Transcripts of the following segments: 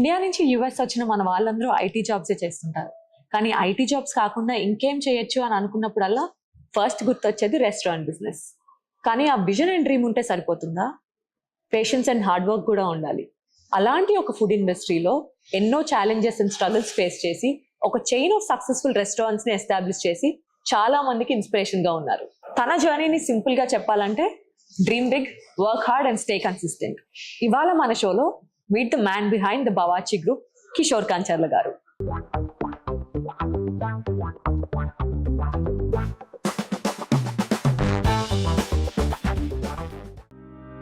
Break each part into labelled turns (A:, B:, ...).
A: India నుంచి US వచ్చిన మన వాళ్ళందరూ ఐటీ జాబ్సే చేస్తుంటారు. కానీ ఐటీ జాబ్స్ కాకుండా ఇంకేం చేయొచ్చు అని అనుకున్నప్పుడల్లా ఫస్ట్ గుర్తొచ్చేది రెస్టారెంట్ బిజినెస్. కానీ ఆ విజన్ అండ్ డ్రీమ్ ఉంటే సరిపోతుందా? పేషెన్స్ అండ్ హార్డ్ వర్క్ కూడా ఉండాలి. అలాంటి ఒక ఫుడ్ ఇండస్ట్రీలో ఎన్నో ఛాలెంజెస్ అండ్ స్ట్రగుల్స్ ఫేస్ చేసి ఒక చైన్ ఆఫ్ సక్సెస్ఫుల్ రెస్టారెంట్స్ ని ఎస్టాబ్లిష్ చేసి చాలా మందికి ఇన్స్పిరేషన్ గా ఉన్నారు. తన జర్నీని సింపుల్ గా చెప్పాలంటే dream big, work hard and stay consistent. ఇవాళ మన షోలో meet the man behind the Bawarchi group, Kishore Kancharla garu.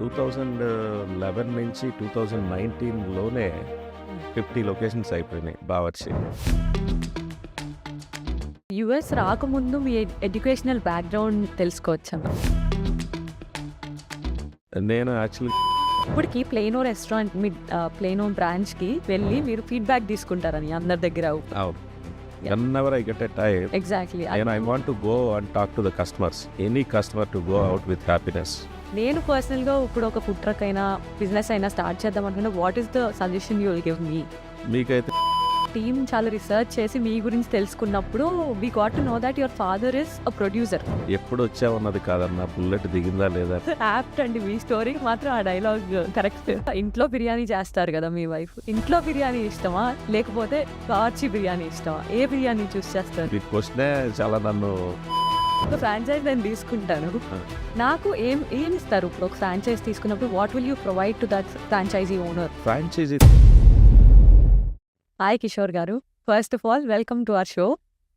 B: 2011 నుంచి 2019లోనే 50 లొకేషన్స్ అయిపోయినాయి బావర్చి.
C: యుఎస్ రాకముందు మీ ఎడ్యుకేషనల్ బ్యాక్గ్రౌండ్ తెలుసుకోవచ్చా?
B: నేను యాక్చువల్లీ
C: ఇప్పటికి ప్లేనో రెస్టారెంట్ మీ ప్లేనో బ్రాంచ్కి వెళ్ళి మీరు ఫీడ్బ్యాక్ తీసుకుంటారని అందరి దగ్గర.
B: whenever I get a time,
C: exactly.
B: and I want to go and talk to the customers, any customer to go out with happiness.
C: నేను పర్సనల్గా ఇప్పుడు ఒక ఫుడ్ ట్రక్ అయినా బిజినెస్ అయినా స్టార్ట్ చేద్దాం అనుకుంటే what is the suggestion you will give me?
B: మీకైతే
C: team చాలా రీసెర్చ్ చేసి మీ గురించి తెలుసుకున్నప్పుడు we got to know that your father is a producer.
B: ఎప్పుడు వచ్చామన్నది కాదన్నా, బుల్లెట్ దిగిందా లేదా.
C: యాప్ట్ అండి మీ స్టోరీకి మాత్రం ఆ డైలాగ్ కరెక్ట్. ఇంట్లో బిర్యానీ చేస్తారు కదా మీ వైఫ్, ఇంట్లో బిర్యానీ ఇష్టమా లేకపోతే బావర్చి బిర్యానీ ఇష్టమా? ఏ బిర్యానీ చూస్ చేస్తారు?
B: ఈ క్వశ్చనే చాలా నన్ను.
C: ఒక ఫ్రాంచైజ్ నేను తీసుకుంటాను, నాకు ఏం ఇస్తారు? ఇప్పుడు ఒక ఫ్రాంచైజ్ తీసుకున్నప్పుడు what will you provide to that franchisee owner?
B: Franchisee.
C: Hi Kishore garu, first of all welcome to our show.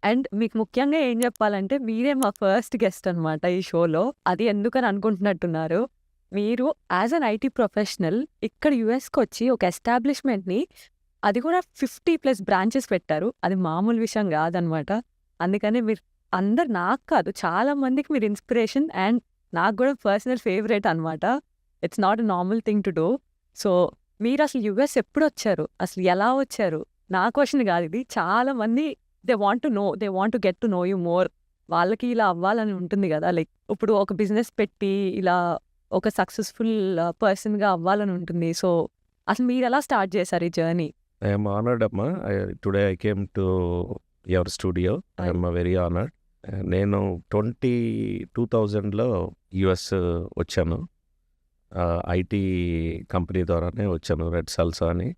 C: And మీకు ముఖ్యంగా ఏం చెప్పాలంటే మీరే మా ఫస్ట్ గెస్ట్ అనమాట ఈ షోలో. అది ఎందుకని అనుకుంటున్నట్టున్నారు, మీరు యాజ్ అన్ ఐటీ ప్రొఫెషనల్ ఇక్కడ యుఎస్కి వచ్చి ఒక ఎస్టాబ్లిష్మెంట్ని, అది కూడా 50+ బ్రాంచెస్ పెట్టారు. అది మామూలు విషయం కాదనమాట. అందుకని మీరు అందరు, నాకు కాదు చాలా మందికి మీరు ఇన్స్పిరేషన్ అండ్ నాకు కూడా పర్సనల్ ఫేవరెట్ అనమాట. It's not a normal thing to do. So మీరు అసలు యుఎస్ ఎప్పుడు వచ్చారు, అసలు ఎలా వచ్చారు? నా క్వశ్చన్ కాదు ఇది. చాలా మంది they want to know, they want to get to know you more. వాళ్ళకి ఇలా అవ్వాలని ఉంటుంది కదా, లైక్ ఇప్పుడు ఒక బిజినెస్ పెట్టి ఇలా ఒక సక్సెస్ఫుల్ పర్సన్గా అవ్వాలని ఉంటుంది. సో అసలు మీరు ఎలా స్టార్ట్ చేశారు ఈ జర్నీ?
B: ఐఎమ్ ఆనర్డ్ అమ్మా. Today I came to your studio. I'm very honoured. నేను 2000లో యుఎస్ వచ్చాను. ఐటీ కంపెనీ ద్వారానే వచ్చాను, రెడ్ సల్సా అని.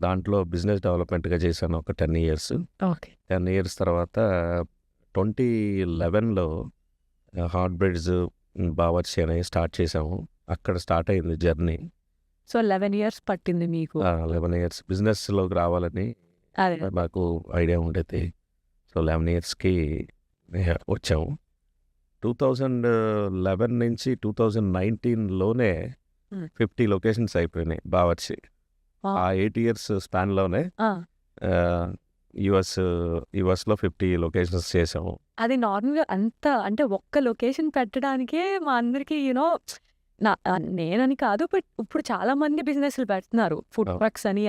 B: దాంట్లో బిజినెస్ డెవలప్మెంట్గా చేశాను ఒక 10 years.
C: ఓకే.
B: 10 years తర్వాత 2011లో హాట్ బ్రెడ్స్ బావర్చి అని స్టార్ట్ చేసాము. అక్కడ స్టార్ట్ అయింది జర్నీ.
C: సో 11 years పట్టింది మీకు?
B: 11 years బిజినెస్లోకి రావాలని
C: అదే
B: నాకు ఐడియా ఉండేది. సో 11 yearsకి వచ్చాము. 2011 నుంచి 2019లోనే 50 లొకేషన్స్ అయిపోయినాయి బావర్చి. ఆ 8 years స్పాన్లోనే యుఎస్లో 50 లొకేషన్స్ చేసాము.
C: అది నార్మల్గా అంత అంటే ఒక్క లొకేషన్ పెట్టడానికే మా అందరికీ యూనో, నేనని కాదు బట్ ఇప్పుడు చాలా మంది బిజినెస్లు పెడుతున్నారు. ఫుడ్ ట్రక్స్ అని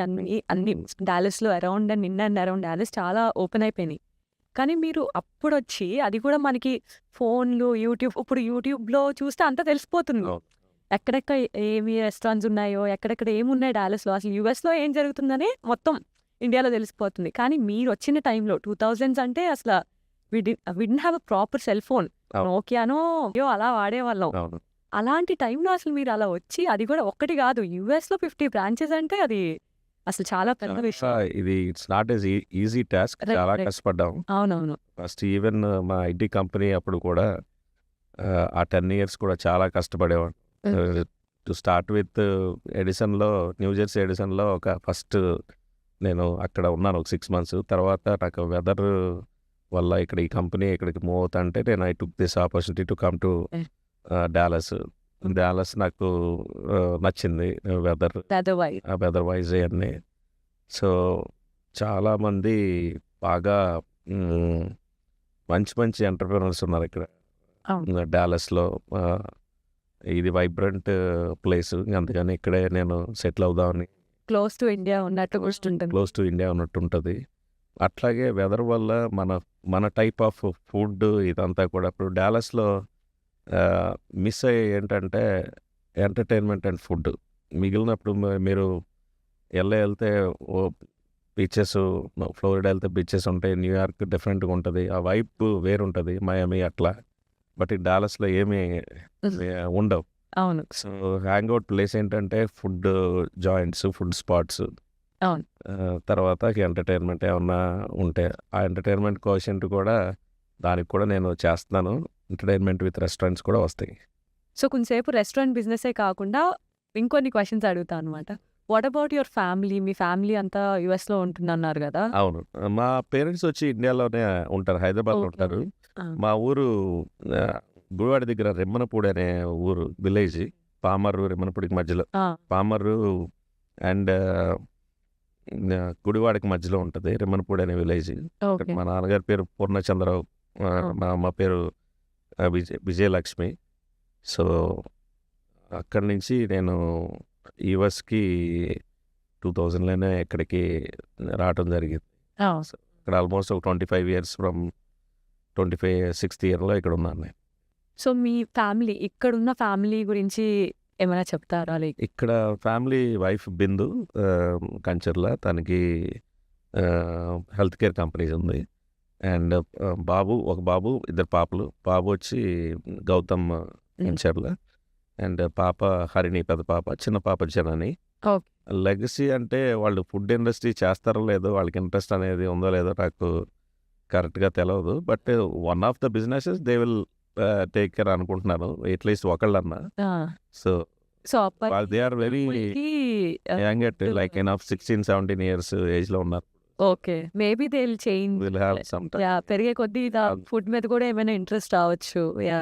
C: అన్ని డాలస్లో around and in and around Dallas చాలా ఓపెన్ అయిపోయినాయి. కానీ మీరు అప్పుడు వచ్చి, అది కూడా మనకి ఫోన్లు, యూట్యూబ్, ఇప్పుడు యూట్యూబ్లో చూస్తే అంతా తెలిసిపోతుంది ఎక్కడెక్కడ ఏమి రెస్టారెంట్స్ ఉన్నాయో, ఎక్కడెక్కడ ఏమున్నాయి డాలస్లో, అసలు యూఎస్లో ఏం జరుగుతుందని మొత్తం ఇండియాలో తెలిసిపోతుంది. కానీ మీరు వచ్చిన టైంలో 2000s అంటే అసలు we didn't have a proper cell phone, నోకియానో అలా వాడేవాళ్ళం. అలాంటి టైంలో అసలు మీరు అలా వచ్చి, అది కూడా ఒక్కటి కాదు యుఎస్లో 50 బ్రాంచెస్ అంటే అది అసలు చాలా పెద్ద విషయం.
B: ఇది it's not as easy task. చాలా కష్టపడ్డాం.
C: అవునవును.
B: ఫస్ట్ ఈవెన్ మా ఐటీ కంపెనీ అప్పుడు కూడా ఆ 10 years కూడా చాలా కష్టపడేవాడు. టు స్టార్ట్ విత్ ఎడిసన్లో, న్యూజెర్సీ ఎడిసన్లో ఒక ఫస్ట్ నేను అక్కడ ఉన్నాను ఒక 6 months. తర్వాత నాకు వెదర్ వల్ల ఇక్కడ ఈ కంపెనీ ఇక్కడికి మూవ్ అవుతా అంటే నేను I took this opportunity to come to Dallas. నాకు నచ్చింది వెదర్ వైజ్ అన్నీ. సో చాలామంది బాగా మంచి ఎంటర్ప్రెనర్స్ ఉన్నారు ఇక్కడ డాలస్లో. ఇది వైబ్రెంట్ ప్లేస్, అందుకని ఇక్కడే నేను సెటిల్ అవుదామని.
C: క్లోజ్ టు ఇండియా
B: ఉన్నట్టు ఉంటుంది. అట్లాగే వెదర్ వల్ల మన టైప్ ఆఫ్ ఫుడ్ ఇదంతా కూడా ఇప్పుడు డాలస్లో మిస్ అయ్యే ఏంటంటే ఎంటర్టైన్మెంట్ అండ్ ఫుడ్. మిగిలినప్పుడు మీరు ఎల్ఏ వెళ్తే ఓ బీచెస్, ఫ్లోరిడా వెళ్తే బీచెస్ ఉంటాయి, న్యూయార్క్ డిఫరెంట్గా ఉంటుంది, ఆ వైపు వేరుంటుంది, మయామి అట్లా. బట్ ఈ డాలస్లో ఏమీ ఉండవు.
C: అవును.
B: సో హ్యాంగ్ అవుట్ ప్లేస్ ఏంటంటే ఫుడ్ జాయింట్స్, ఫుడ్ స్పాట్స్,
C: అవును.
B: తర్వాత ఎంటర్టైన్మెంట్ ఏమన్నా ఉంటే ఆ ఎంటర్టైన్మెంట్ కోషెంట్ కూడా దానికి కూడా నేను చేస్తున్నాను. ఎంటర్టైన్మెంట్ విత్ రెస్టారెంట్స్ కూడా వస్తాయి.
C: సో కొంచెంసేపు రెస్టారెంట్ బిజినెసే కాకుండా ఇంకొన్ని క్వశ్చన్స్ అడుగుతా అనమాట. What about your family? Me family అంతా యుఎస్లో ఉంటుందన్నారు కదా.
B: అవును, మా పేరెంట్స్ వచ్చి ఇండియాలోనే ఉంటారు, హైదరాబాద్లో
C: ఓకే.
B: ఉంటారు.
C: ఆ,
B: మా ఊరు గుడివాడ దగ్గర రెమ్మనపూడి అనే ఊరు, విలేజ్. పామర్రు రెమ్మనపూడికి మధ్యలో,
C: ఆ,
B: పామర్రు అండ్ గుడివాడకి మధ్యలో ఉంటుంది రెమ్మనపూడి అనే విలేజ్.
C: ఓకే.
B: మా నాన్నగారి పేరు పూర్ణచంద్రరావు, మా అమ్మ పేరు విజయలక్ష్మి. సో అక్కడి నుంచి నేను యుఎస్కి 2000లోనే ఇక్కడికి రావటం జరిగింది.
C: ఆ,
B: సో ఇక్కడ ఆల్మోస్ట్ ఒక 25 years ఫ్రమ్ 6th yearలో ఇక్కడ ఉన్నాను నేను.
C: సో మీ ఫ్యామిలీ, ఇక్కడున్న ఫ్యామిలీ గురించి ఏమైనా చెప్తారా? లైక్
B: ఇక్కడ ఫ్యామిలీ వైఫ్ బిందు కంచర్ల, తనకి హెల్త్ కేర్ కంపెనీస్ ఉంది. అండ్ ఒక బాబు, 2 పాపలు. బాబు వచ్చి గౌతమ్ కంచర్ల, అండ్ పాప హరిణి పెద్ద పాప, చిన్న పాప జనని.
C: ఓకే.
B: లెగసీ అంటే వాళ్ళు ఫుడ్ ఇండస్ట్రీ చేస్తారో లేదో, వాళ్ళకి ఇంట్రెస్ట్ అనేది ఉందో లేదో నాకు కరెక్ట్గా తెలియదు. But one of the businesses they will take care అనుకుంటున్నాను, అట్లీస్ట్ ఒకళ్ళన్నా. So
C: so
B: they are very young, at like enough 16-17 years ఏజ్లో ఉన్నారు.
C: Okay. Maybe they will change.
B: Will have some
C: yeah, పెరిగే కొద్దీ ఫుడ్ మీద కూడా ఏమైనా ఇంట్రెస్ట్ రావచ్చు. యా.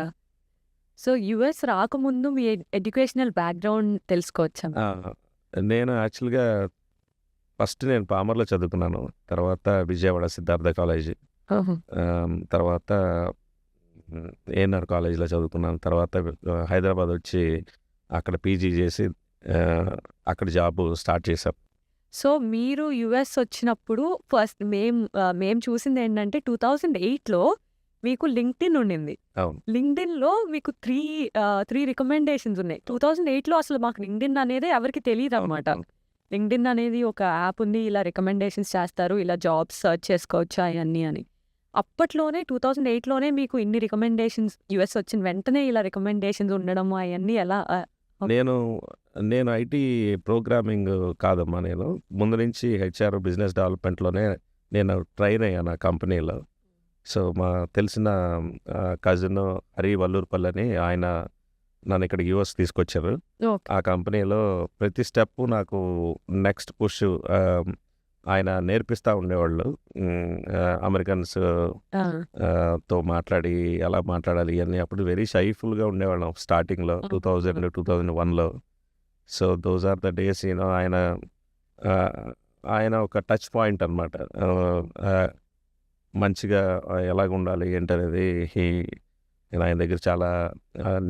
C: సో యుఎస్ రాకముందు మీ ఎడ్యుకేషనల్ బ్యాక్గ్రౌండ్ తెలుసుకోవచ్చా?
B: నేను యాక్చువల్గా ఫస్ట్ నేను పామర్లో చదువుకున్నాను, తర్వాత విజయవాడ సిద్ధార్థ కాలేజీ, తర్వాత ఏఎన్ఆర్ కాలేజీలో చదువుకున్నాను, తర్వాత హైదరాబాద్ వచ్చి అక్కడ పీజీ చేసి అక్కడ జాబ్ స్టార్ట్ చేశాను.
C: సో మీరు యుఎస్ వచ్చినప్పుడు ఫస్ట్ మేము చూసింది ఏంటంటే 2008లో మీకు లింక్డ్ఇన్ ఉండింది.
B: అవును.
C: లింక్డ్ఇన్లో మీకు త్రీ రికమెండేషన్స్ ఉన్నాయి. 2008లో అసలు మాకు లింక్డ్ఇన్ అనేది ఎవరికి తెలియదు అనమాట. లింక్డ్ఇన్ అనేది ఒక యాప్ ఉంది, ఇలా రికమెండేషన్స్ చేస్తారు, ఇలా జాబ్స్ సర్చ్ చేసుకోవచ్చు అవన్నీ అని. అప్పట్లోనే 2008లోనే మీకు ఇన్ని రికమెండేషన్స్, యుఎస్ వచ్చిన వెంటనే ఇలా రికమెండేషన్స్ ఉండడం అవన్నీ ఎలా?
B: నేను ఐటీ ప్రోగ్రామింగ్ కాదమ్మా, నేను ముందు నుంచి హెచ్ఆర్ బిజినెస్ డెవలప్మెంట్లోనే నేను ట్రైన్ అయ్యాను ఆ కంపెనీలో. సో మా తెలిసిన కజిన్ హరి వల్లూరుపల్లి అని, ఆయన నన్ను ఇక్కడ యూఎస్ తీసుకొచ్చారు.
C: ఓకే.
B: ఆ కంపెనీలో ప్రతి స్టెప్ నాకు నెక్స్ట్ పుష్ ఆయన నేర్పిస్తూ ఉండేవాళ్ళు. అమెరికన్స్ తో మాట్లాడి ఎలా మాట్లాడాలి ఇవన్నీ. అప్పుడు వెరీ షైఫుల్గా ఉండేవాళ్ళం స్టార్టింగ్లో 2000-2001లో. So those are the days. ఆయన ఒక టచ్ పాయింట్ అనమాట, మంచిగా ఎలాగ ఉండాలి ఏంటనేది. నేను ఆయన దగ్గర చాలా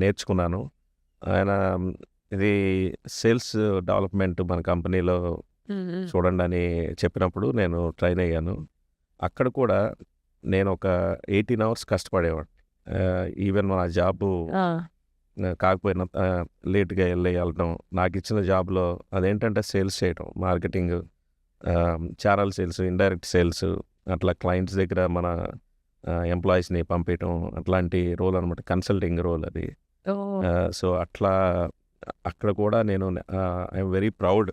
B: నేర్చుకున్నాను. ఆయన ఇది సేల్స్ డెవలప్మెంట్ మన కంపెనీలో చూడండి అని చెప్పినప్పుడు నేను ట్రైన్ అయ్యాను. అక్కడ కూడా నేను ఒక 18 hours కష్టపడేవాడిని. ఈవెన్ మన జాబు కాకపోయినా లేట్గా వెళ్ళడం. నాకు ఇచ్చిన జాబ్లో అదేంటంటే సేల్స్ చేయడం, marketing, channel sales, indirect sales, అట్లా క్లయింట్స్ దగ్గర మన ఎంప్లాయీస్ని పంపించడం, అట్లాంటి రోల్ అనమాట, కన్సల్టింగ్ రోల్ అది. సో అట్లా అక్కడ కూడా నేను ఐఎమ్ వెరీ ప్రౌడ్.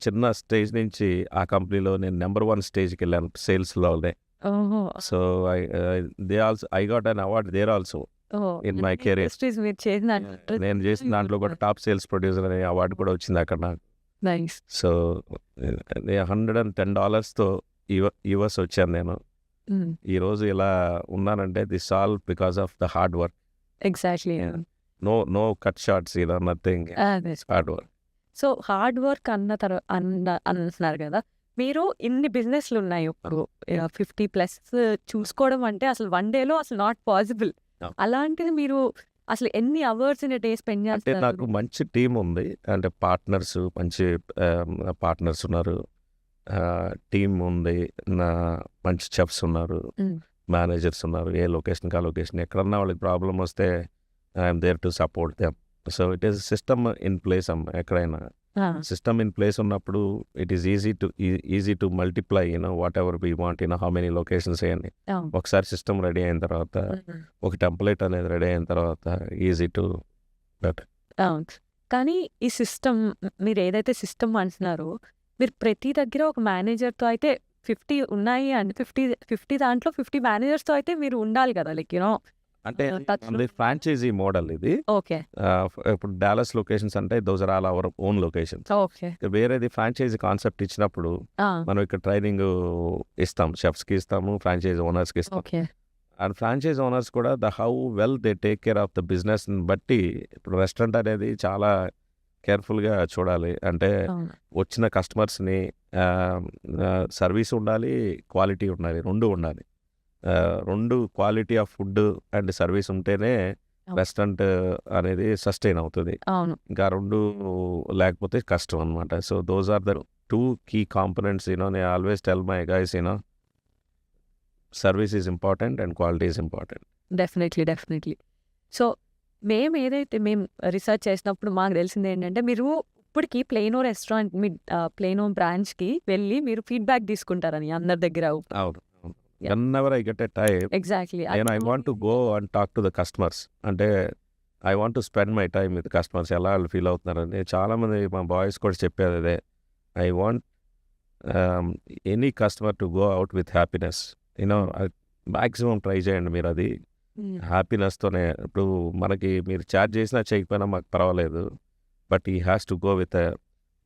B: చిన్న స్టేజ్ నుంచి ఆ కంపెనీలో నేను నెంబర్ 1 స్టేజ్కి వెళ్ళాను సేల్స్లోనే. So I got an award there also in my career. నేను చేసిన దాంట్లో కూడా టాప్ సేల్స్ ప్రొడ్యూసర్ అనే అవార్డు కూడా వచ్చింది అక్కడ నాకు. సో $110తో యుఎస్ వచ్చాను నేను. ఈరోజు ఇలా ఉన్నానంటే this all because of the hard work.
C: Exactly.
B: No cut shorts, nothing, hard work.
C: So hard work అంటున్నారు కదా. మీరు ఇన్ని బిజినెస్లు ఉన్నాయి ఇప్పుడు 50+ చూసుకోవడం అంటే అసలు వన్ డేలో అసలు నాట్ పాసిబుల్. అలాంటిది మీరు అసలు ఎన్ని అవర్స్ ఇన్ డే స్పెండ్
B: అంటే
C: చేస్తారు?
B: నాకు మంచి టీం ఉంది, అంటే మంచి పార్ట్నర్స్ ఉన్నారు, టీం ఉంది, మంచి చెఫ్స్ ఉన్నారు, మేనేజర్స్ ఉన్నారు. ఏ లొకేషన్కి ఆ లొకేషన్, ఎక్కడన్నా వాళ్ళకి ప్రాబ్లం వస్తే I'm there to support them. So it is system in place అమ్మ ఎక్కడైనా. సిస్టమ్ ఇన్ ప్లేస్ ఉన్నప్పుడు it is easy to multiply whatever we want how many locations అని. ఒకసారి సిస్టమ్ రెడీ అయిన తర్వాత ఒక టెంప్లెట్ అనేది రెడీ అయిన తర్వాత ఈజీ టు బెటర్.
C: అవును. కానీ ఈ సిస్టమ్ మీరు ఏదైతే సిస్టమ్ అంటున్నారో మీరు ప్రతి దగ్గర ఒక మేనేజర్తో అయితే 50 ఉన్నాయి అండ్ 50 దాంట్లో 50 మేనేజర్స్తో అయితే మీరు ఉండాలి కదా, లైక్
B: అంటే
C: touch లో.
B: ఫ్రాంచైజీ మోడల్ ఇది.
C: ఓకే
B: ఇప్పుడు డాలస్ లొకేషన్స్ అంటే those are all our own locations.
C: Okay
B: వేరేది ఫ్రాంచైజీ కాన్సెప్ట్ ఇచ్చినప్పుడు మనం ఇక్కడ ట్రైనింగ్ ఇస్తాం, షెఫ్స్కి ఇస్తాము, ఫ్రాంచైజీ ఓనర్స్కి ఇస్తాం.
C: ఓకే
B: అండ్ ఫ్రాంచైజ్ ఓనర్స్ కూడా how well they take care of the business బట్టి ఇప్పుడు రెస్టారెంట్ అనేది చాలా కేర్ఫుల్గా చూడాలి. అంటే
C: అవును
B: వచ్చిన కస్టమర్స్ని సర్వీస్ ఉండాలి, క్వాలిటీ ఉండాలి, రెండు ఉండాలి. రెండు quality of food and service ఉంటేనే రెస్టారెంట్ అనేది సస్టైన్ అవుతుంది.
C: అవును
B: ఇంకా రెండు లేకపోతే కష్టం అనమాట. So those are the two key components. నేను always tell my guys service is important and quality is important.
C: Definitely. So మేము రిసర్చ్ చేసినప్పుడు మాకు తెలిసింది ఏంటంటే మీరు ఇప్పటికి ప్లేనో రెస్టారెంట్ మీ ప్లేనో బ్రాంచ్కి వెళ్ళి మీరు ఫీడ్బ్యాక్ తీసుకుంటారని అందరి దగ్గర.
B: అవును. whenever I get a time,
C: exactly
B: I want to go and talk to the customers. అంటే I want to spend my time with customers. ఎలా వాళ్ళు ఫీల్ అవుతున్నారని చాలామంది మా బాయ్స్ కూడా చెప్పేది అదే. I want any customer to go out with happiness. Maximum try చేయండి మీరు అది హ్యాపీనెస్తోనే. ఇప్పుడు మనకి మీరు ఛార్జ్ చేసినా చేయకపోయినా మాకు పర్వాలేదు, బట్ ఈ has to go with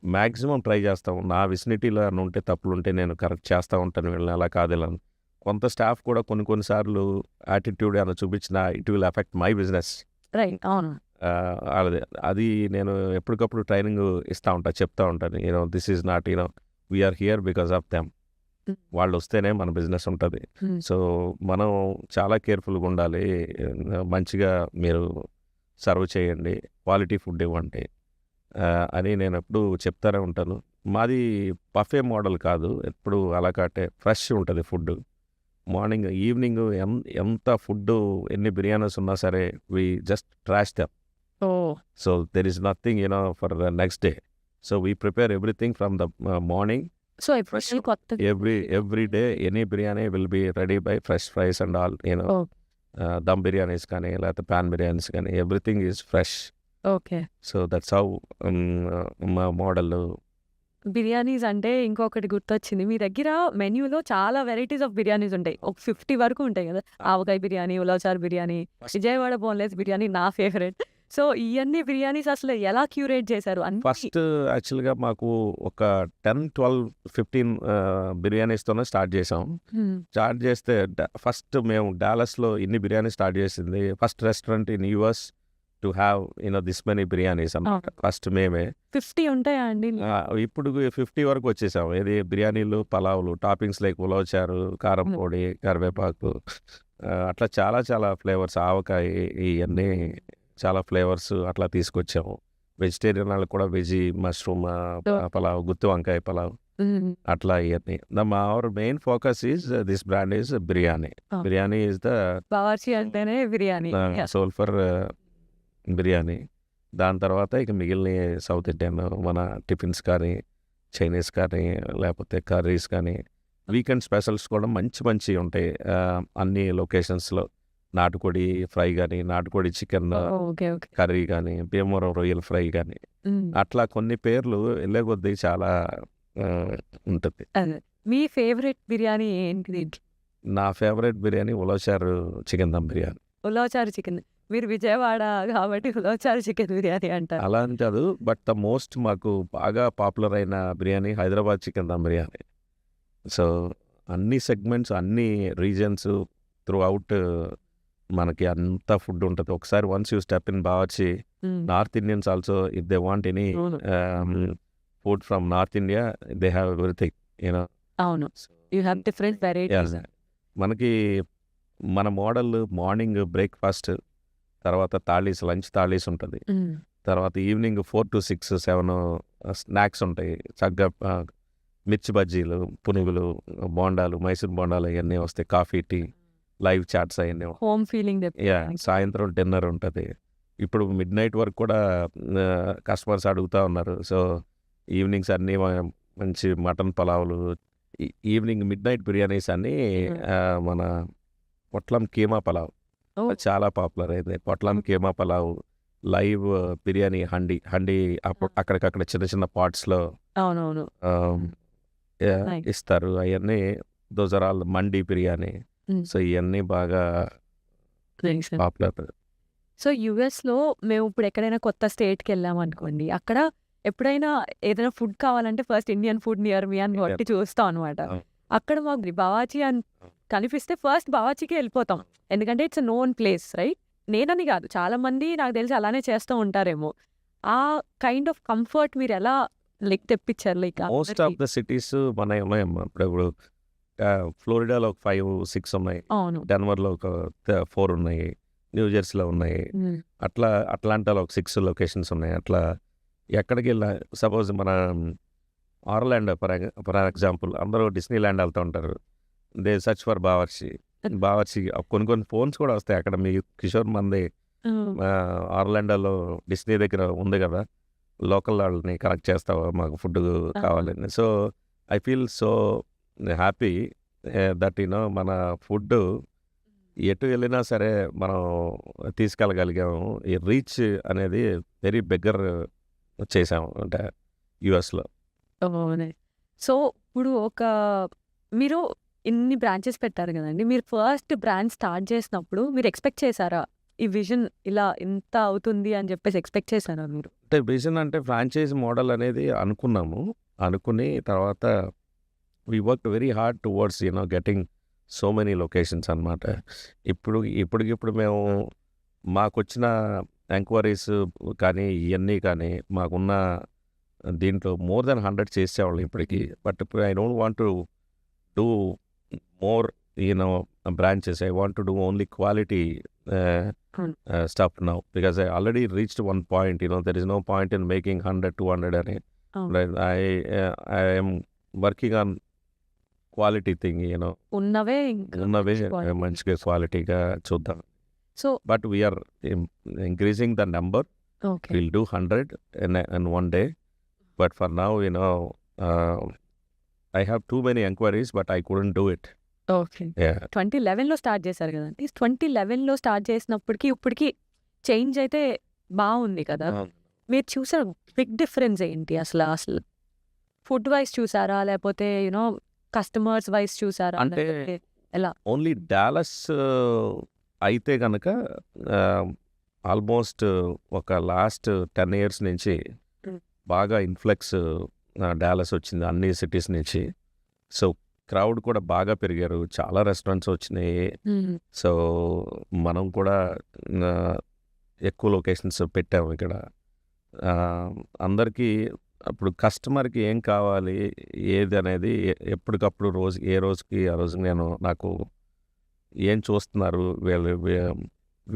B: maximum try చేస్తాం. నా విసినిటీలో అని ఉంటే తప్పులు ఉంటే నేను కరెక్ట్ చేస్తూ ఉంటాను, వీళ్ళని అలా కాదేలాను. కొంత స్టాఫ్ కూడా కొన్నిసార్లు యాటిట్యూడ్ అని చూపించిన it will affect my business.
C: Right అవును
B: అది నేను ఎప్పటికప్పుడు ట్రైనింగ్ ఇస్తూ ఉంటాను, చెప్తా ఉంటాను. This is not we are here because of them. వాళ్ళు వస్తేనే మన బిజినెస్ ఉంటుంది. సో మనం చాలా కేర్ఫుల్గా ఉండాలి. మంచిగా మీరు సర్వ్ చేయండి, క్వాలిటీ ఫుడ్ ఇవ్వండి అని నేను ఎప్పుడు చెప్తానే ఉంటాను. మాది బఫే మోడల్ కాదు, ఎప్పుడు అలా కాటే ఫ్రెష్ ఉంటుంది ఫుడ్. మార్నింగ్ ఈవినింగ్ ఎంత ఫుడ్ ఎన్ని బిర్యానీస్ ఉన్నా సరే we just trash them. So there is nothing for the next day. So we prepare everything from the morning.
C: So ఎప్పుడు కొత్త
B: every day any biryani will be ready by fresh fries and all. Dum biryanis కానీ లేకపోతే pan biryanis కానీ everything is fresh.
C: Okay
B: So that's how మా model.
C: Biryanis అంటే ఇంకొకటి గుర్తొచ్చింది, మీ దగ్గర మెన్యూలో చాలా వెరైటీస్ ఆఫ్ బిర్యానీస్ ఉంటాయి. ఒక 50 వరకు ఉంటాయి కదా. ఆవకాయ బిర్యానీ, ఉలవచారు బిర్యానీ, విజయవాడ బోన్లెస్ బిర్యానీ నా ఫేవరెట్. సో ఇవన్నీ బిర్యానీస్ అసలు ఎలా క్యూరేట్ చేశారు?
B: ఫస్ట్ యాక్చువల్గా మాకు ఒక 10, 12, 15 బిర్యానీస్తోనే స్టార్ట్ చేసాం. స్టార్ట్ చేస్తే ఫస్ట్ మేము డాలస్లో ఇన్ని బిర్యానీ స్టార్ట్ చేసింది first restaurant in US to have this many biryanis అన్నమాట. ఫస్ట్ మేమే
C: 50 ఉంటాయా అండి?
B: ఇప్పుడు 50 వరకు వచ్చేసాం. ఏది బిర్యానీలు, పలావులు, టాపింగ్స్ లైక్ ఉలవచారు, కారం పొడి, కరివేపాకు, అట్లా చాలా చాలా ఫ్లేవర్స్, ఆవకాయ, ఇవన్నీ చాలా ఫ్లేవర్స్ అట్లా తీసుకొచ్చాము. వెజిటేరియన్ వాళ్ళకి కూడా వెజీ, మష్రూమ్ పలావ్, గుత్తి వంకాయ పలావ్, అట్లా ఇవన్నీ. Our main focus is this brand is biryani. Biryani is the
C: Bawarchi అంటేనే బిర్యానీ,
B: సోల్ ఫర్ బిర్యానీ. దాని తర్వాత ఇక మిగిలిన సౌత్ ఇండియన్ మన టిఫిన్స్ కానీ, చైనీస్ కానీ, లేకపోతే కర్రీస్ కానీ, వీకెండ్ స్పెషల్స్ కూడా మంచి ఉంటాయి అన్ని లొకేషన్స్లో. నాటుకోడి ఫ్రై కానీ, నాటుకోడి చికెన్ కర్రీ కానీ, భీమవరం రొయ్యల ఫ్రై కానీ, అట్లా కొన్ని పేర్లు వెళ్ళే కొద్దీ చాలా ఉంటుంది.
C: మీ ఫేవరెట్ బిర్యానీ ఏంటిది?
B: నా ఫేవరెట్ బిర్యానీ ఉలవచారు చికెన్ దమ్ బిర్యానీ.
C: ఉలవచారు చికెన్, మీరు విజయవాడ కాబట్టి ఉలవచారు చికెన్ బిర్యానీ అంటారు.
B: అలా అని కాదు, బట్ ద మోస్ట్ మాకు బాగా పాపులర్ అయిన బిర్యానీ హైదరాబాద్ చికెన్ దమ్ బిర్యానీ. సో అన్ని సెగ్మెంట్స్, అన్ని రీజన్స్ త్రూ అవుట్ మనకి అంత ఫుడ్ ఉంటుంది. ఒకసారి once you step in Bawarchi, north Indians also if they want any food from north India they have everything.
C: అవును, యూ హ్యావ్ డిఫరెంట్ వెరైటీస్.
B: మనకి మన మోడల్ మార్నింగ్ బ్రేక్ఫాస్ట్, తర్వాత థాలీస్, లంచ్ థాలీస్ ఉంటుంది. తర్వాత ఈవినింగ్ 4 to 6, 7 స్నాక్స్ ఉంటాయి. చక్కగా మిర్చి బజ్జీలు, పునుగులు, బోండాలు, మైసూర్ బోండాలు అవన్నీ వస్తాయి. కాఫీ, టీ, లైవ్ చాట్స్ అవన్నీ.
C: Home feeling.
B: సాయంత్రం డిన్నర్ ఉంటుంది. ఇప్పుడు మిడ్ నైట్ వరకు కూడా కస్టమర్స్ అడుగుతూ ఉన్నారు. సో ఈవినింగ్స్ అన్నీ మంచి మటన్ పలావులు, ఈవినింగ్ మిడ్ నైట్ బిర్యానీస్ అన్నీ మన పొట్లం కీమా పలావ్
C: ఓ.
B: అది చాలా పాపులర్ అయింది. పొట్లం కీమా పలావ్, లైవ్ బిర్యానీ హండీ అక్కడికక్కడ చిన్న చిన్న పాట్స్లో
C: అవునవును. Nice.
B: ఇస్తారు. అవన్నీ those are all mandi biryani.
C: Mm.
B: So ఇవన్నీ బాగా పాపులర్.
C: సో యుఎస్లో మేము ఇప్పుడు ఎక్కడైనా కొత్త స్టేట్కి వెళ్ళామనుకోండి, అక్కడ ఎప్పుడైనా ఏదైనా ఫుడ్ కావాలంటే ఫస్ట్ ఇండియన్ ఫుడ్ నియర్ మీ అని కొట్టి చూస్తాం అనమాట.
B: అవును.
C: అక్కడ మాకు బావాచి అని కనిపిస్తే ఫస్ట్ బావాచికి వెళ్ళిపోతాం, ఎందుకంటే ఇట్స్ నోన్ ప్లేస్ రైట్. నేనని కాదు, చాలా మంది నాకు తెలిసి అలానే చేస్తూ ఉంటారేమో. ఆ కైండ్ ఆఫ్ కంఫర్ట్ మీరు ఎలా లైక్ తెప్పించారు? Like
B: most of the cities మనవి ఉన్నాయమ్మా. ఇప్పుడు ఫ్లోరిడాలో ఒక 5-6 ఉన్నాయి,
C: అవును.
B: డెన్వర్లో ఒక 4 ఉన్నాయి, న్యూ జెర్సీలో ఉన్నాయి,
C: Mm.
B: అట్లా అట్లాంటాలో ఒక 6 లొకేషన్స్ ఉన్నాయి. అట్లా ఎక్కడికి వెళ్ళినా సపోజ్ మన ఆర్లాండో ఫర్ ఎగ్జాంపుల్, అందరూ డిస్నీ ల్యాండ్ వెళ్తూ ఉంటారు. దే సర్చ్ ఫర్ బావర్చి కొన్ని ఫోన్స్ కూడా వస్తాయి అక్కడ. మీ కిషోర్ మంది ఆర్లాండోలో డిస్నీ దగ్గర ఉంది కదా, లోకల్ వాళ్ళని కనెక్ట్ చేస్తావా, మాకు ఫుడ్ కావాలని. So I feel so happy that మన ఫుడ్ ఎటు వెళ్ళినా సరే మనం తీసుకెళ్ళగలిగాము. ఈ రీచ్ అనేది వెరీ బెగ్గర్ చేసాము అంటే యుఎస్లో.
C: సో ఇప్పుడు మీరు ఇన్ని బ్రాంచెస్ పెట్టారు కదండి, మీరు ఫస్ట్ బ్రాంచ్ స్టార్ట్ చేసినప్పుడు మీరు ఎక్స్పెక్ట్ చేశారా ఈ విజన్ ఇలా ఇంత అవుతుంది అని చెప్పేసి ఎక్స్పెక్ట్ చేశారా మీరు?
B: అంటే విజన్ అంటే ఫ్రాంచైజ్ మోడల్ అనేది అనుకుని తర్వాత we work very hard towards getting so many locations అనమాట. ఇప్పటికిప్పుడు మేము మాకొచ్చిన ఎంక్వైరీస్ కానీ ఇవన్నీ కానీ మాకున్న దీంట్లో మోర్ దెన్ 100 చేసేవాళ్ళం ఇప్పటికి. But I don't want to do more branches. I want to do only quality stuff now, because I already reached one point. There is no point in making 100, 200 అని. Right? I am working on quality thing.
C: ఉన్నవే
B: మంచిగా క్వాలిటీగా చూద్దాం.
C: So
B: but we are increasing the number.
C: Okay,
B: will do 100 in one day. But for now, I have too many inquiries, but I couldn't do it.
C: Okay.
B: Yeah.
C: 2011లో start చేశారు కదండి. 2011లో start చేసినప్పటికి ఇప్పటికి change అయితే బాగుంది కదా. మీరు చూసారు బిగ్ డిఫరెన్స్ ఏంటి అసలు ఫుడ్ వైజ్ చూసారా, లేకపోతే కస్టమర్స్ వైజ్ చూసారా?
B: అంటే
C: లేకపోతే ఎలా?
B: ఓన్లీ డాలస్ అయితే కనుక ఆల్మోస్ట్ ఒక లాస్ట్ 10 years నుంచి బాగా ఇన్ఫ్లక్స్ డాలస్ వచ్చింది అన్ని సిటీస్ నుంచి. సో క్రౌడ్ కూడా బాగా పెరిగారు, చాలా రెస్టారెంట్స్ వచ్చినాయి. సో మనం కూడా ఎక్కువ లొకేషన్స్ పెట్టాము ఇక్కడ. అందరికీ అప్పుడు కస్టమర్కి ఏం కావాలి ఏది అనేది ఎప్పటికప్పుడు ఏ రోజుకి ఆ రోజు నాకు ఏం చూస్తున్నారు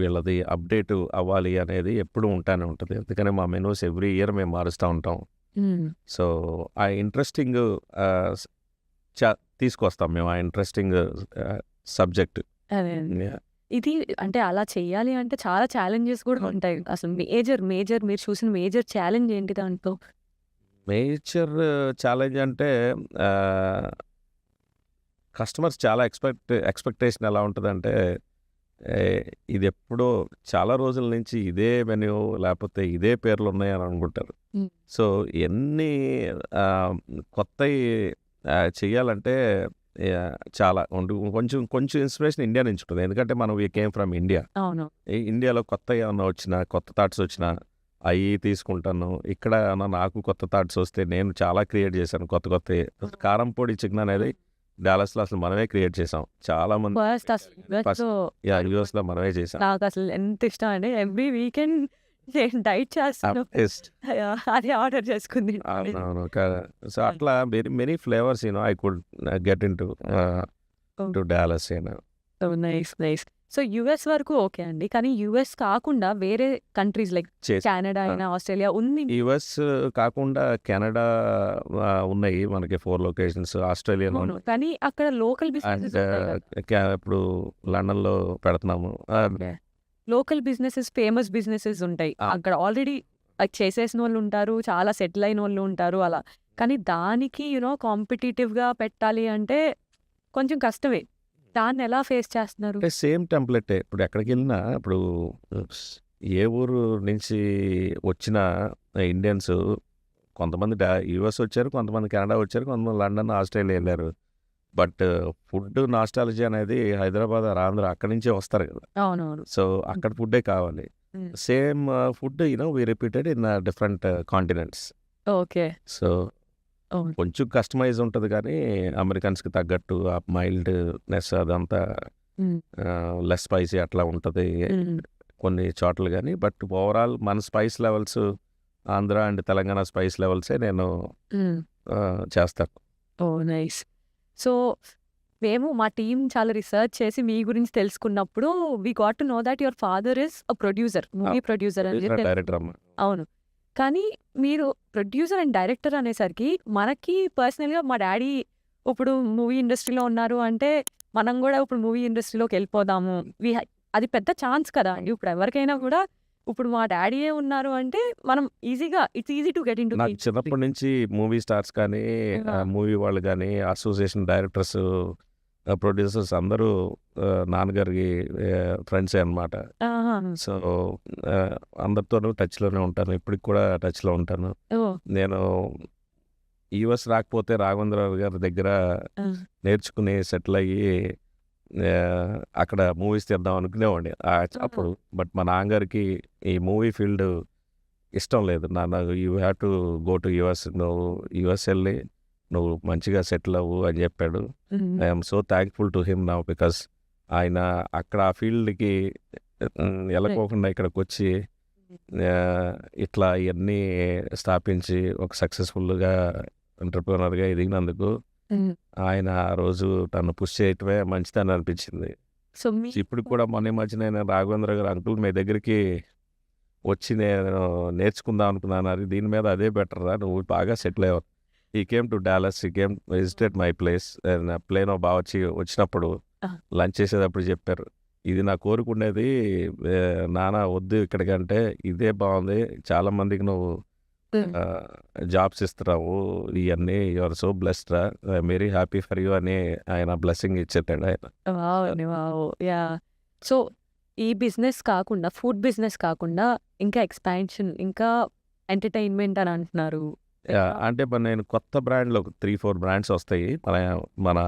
B: వీళ్ళది అప్డేట్ అవ్వాలి అనేది ఎప్పుడు ఉంటానే ఉంటుంది. అందుకని మా మెనూస్ ఎవ్రీ ఇయర్ మేము మారుస్తూ ఉంటాం. సో ఆ ఇంట్రెస్టింగ్ తీసుకొస్తాం మేము, ఆ ఇంట్రెస్టింగ్ సబ్జెక్ట్.
C: ఇది అంటే అలా చెయ్యాలి అంటే చాలా ఛాలెంజెస్ కూడా ఉంటాయి. అసలు మేజర్ మీరు చూసిన మేజర్ ఛాలెంజ్ ఏంటి దాంట్లో?
B: మేజర్ ఛాలెంజ్ అంటే కస్టమర్స్ చాలా ఎక్స్పెక్టేషన్ ఎలా ఉంటుందంటే, ఇది ఎప్పుడో చాలా రోజుల నుంచి ఇదే మెన్యూ లేకపోతే ఇదే పేర్లు ఉన్నాయని అనుకుంటారు. సో ఎన్ని కొత్తవి చేయాలంటే చాలా కొంచెం ఇన్స్పిరేషన్ ఇండియా నుంచి ఉంటుంది. ఎందుకంటే మనం వీ కేమ్ ఫ్రమ్ ఇండియా.
C: అవును.
B: ఇండియాలో కొత్త ఏమన్నా వచ్చినా, కొత్త థాట్స్ వచ్చినా అవి తీసుకుంటాను. ఇక్కడ నాకు కొత్త థాట్స్ వస్తే నేను చాలా క్రియేట్ చేశాను కొత్త కారం పొడి చికెన్ అనేది డాలస్లో అసలు మనమే క్రియేట్ చేసాం. చాలా మంది
C: ఫస్ట్ అసలు
B: యూఎస్లో మనమే చేసాం.
C: నాకు అసలు ఎంత ఇష్టం అంటే ఎవ్రీ వీకెండ్ నేను డైట్ చేస్తాను, అదే ఆర్డర్ చేసుకుంది.
B: అవునవును. సో అట్లా many flavours I could get in to Dallas.
C: Nice. So US వరకు ఓకే అండి, కానీ యుఎస్ కాకుండా వేరే కంట్రీస్ లైక్ కెనడా అయినా ఆస్ట్రేలియా ఉంది.
B: యుఎస్ కాకుండా కెనడా ఉన్నాయి మనకి 4 లొకేషన్స్. ఆస్ట్రేలియాలో
C: కానీ అక్కడ లోకల్ బిజినెస్
B: ఇప్పుడు లండన్లో పెడుతున్నాము.
C: లోకల్ బిజినెసెస్, ఫేమస్ బిజినెసెస్ ఉంటాయి అక్కడ ఆల్రెడీ. అది చేసేసిన వాళ్ళు ఉంటారు, చాలా సెటిల్ అయిన వాళ్ళు ఉంటారు అలా. కానీ దానికి కాంపిటీటివ్‌గా పెట్టాలి అంటే కొంచెం కష్టమే. దాన్ని ఎలా ఫేస్ చేస్తున్నారు?
B: అంటే సేమ్ టెంప్లెటే. ఇప్పుడు ఎక్కడికెళ్ళినా ఇప్పుడు ఏ ఊరు నుంచి వచ్చిన ఇండియన్స్ కొంతమంది యూఎస్ వచ్చారు, కొంతమంది కెనడా వచ్చారు, కొంతమంది లండన్, ఆస్ట్రేలియా ఎళ్లారు. బట్ ఫుడ్ నాస్టాలజీ అనేది హైదరాబాద్ ఆర్ ఆంధ్ర అక్కడి నుంచే వస్తారు కదా!
C: అవునవును.
B: సో, అక్కడ ఫుడ్డే కావాలి.
C: Hmm.
B: Same food we repeated in different continents.
C: Okay.
B: So,
C: అవును.
B: కొంచెం కస్టమైజ్ ఉంటది కానీ అమెరికన్స్‌కి తగ్గట్టు ఆ మైల్డ్‌నెస్ అదంతా
C: హ్మ్.
B: లెస్ స్పైసీ అట్లా ఉంటది
C: హ్మ్.
B: కొన్ని చోట్ల గానీ. బట్ ఓవరాల్ మన spice levels Andhra and Telangana spice లెవెల్సే నేను
C: హ్మ్.
B: చేస్తాను.
C: ఓహ్! నైస్. సో, మేము మా టీమ్ చాలా రిసర్చ్ చేసి మీ గురించి తెలుసుకున్నప్పుడు we got to know that your father is a producer. Movie producer అని
B: ప్రొడ్యూసర్,
C: తెలుసు.
B: డైరెక్టర్ అమ్మ.
C: అవును. కానీ మీరు ప్రొడ్యూసర్ అండ్ డైరెక్టర్ అనేసరికి మనకి పర్సనల్‌గా మా డ్యాడీ ఇప్పుడు మూవీ ఇండస్ట్రీలో ఉన్నారు అంటే, మనం గూడా ఇప్పుడు మూవీ ఇండస్ట్రీలోకి వెళ్ళిపోదాము. అది పెద్ద ఛాన్స్ కదా అండి. ఇప్పుడు ఎవరికైనా కూడా ఇప్పుడు మా డ్యాడీయే ఉన్నారు అంటే మనం ఈజీగా it's easy to get into the
B: నాకు
C: ఇండస్ట్రీ.
B: చిన్నప్పటి నుంచి మూవీ స్టార్స్ కానీ,
C: ఆ!
B: మూవీ వాళ్ళు గానీ, అసోసియేషన్ డైరెక్టర్స్, ప్రొడ్యూసర్స్ అందరూ నాన్నగారికి ఫ్రెండ్సే అనమాట.
C: ఆహా!
B: సో, అందరితోనూ టచ్‌లోనే ఉంటాను. ఇప్పటికి కూడా టచ్‌లో ఉంటాను.
C: ఓహ్!
B: నేను యూఎస్ రాకపోతే రాఘవేంద్రరావు గారి దగ్గర
C: ఆ!
B: నేర్చుకుని సెటిల్ అయ్యి అక్కడ మూవీస్ తీద్దాం అనుకునేవాడిని అప్పుడు. బట్ మా నాన్నగారికి ఈ మూవీ ఫీల్డ్ ఇష్టం లేదు. నాన్న you have to go to US. నువ్వు యూఎస్ వెళ్ళి నువ్వు మంచిగా సెటిల్ అవ్వు అని చెప్పాడు.
C: హ్మ్.
B: I'm so thankful to him now because ఆయన అక్కడ ఆ ఫీల్డ్కి వెళ్ళకోకుండా ఇక్కడికి వచ్చి ఇట్లా ఇవన్నీ స్థాపించి ఒక సక్సెస్ఫుల్గా ఎంటర్ప్రినర్గా ఎదిగినందుకు
C: హ్మ్.
B: ఆయన ఆ రోజు నన్ను పుష్ చేయటమే మంచిదని అనిపించింది.
C: సో, మీ
B: ఇప్పుడు కూడా మొన్న ఈ మధ్య నేను రాఘవేంద్ర గారు అంకుల్ మీ దగ్గరికి వచ్చి నేను నేర్చుకుందాం అనుకున్నాను. అది దీని మీద అదే బెటర్ రా నువ్వు బాగా సెటిల్ అయ్యావు. He came to Dallas, he came visited my place. ప్లేన్ బాగా వచ్చినప్పుడు
C: ఆ!
B: లంచ్ చేసేటప్పుడు చెప్పారు. ఇది నా కోరుకునేది నాన్న వద్దు ఇక్కడికంటే ఇదే బాగుంది. చాలా మందికి నువ్వు
C: హ్మ్.
B: జాబ్స్ ఇస్తున్నావు. ఇవన్నీ యు ఆర్ సో బ్లెస్డ్ రా. I'm very happy for you అని ఆయన బ్లెస్సింగ్ ఇచ్చేటాడు ఆయన.
C: వావ్! అండి. వావ్! యాహ్! సో, ఈ బిజినెస్ కాకుండా ఫుడ్ బిజినెస్ కాకుండా ఇంకా ఎక్స్‌పాన్షన్ ఇంకా ఎంటర్‌టైన్‌మెంట్ అని అంటున్నారు.
B: అంటే మరి నేను కొత్త బ్రాండ్‌లు ఒక 3, 4 బ్రాండ్స్ వస్తాయి. మన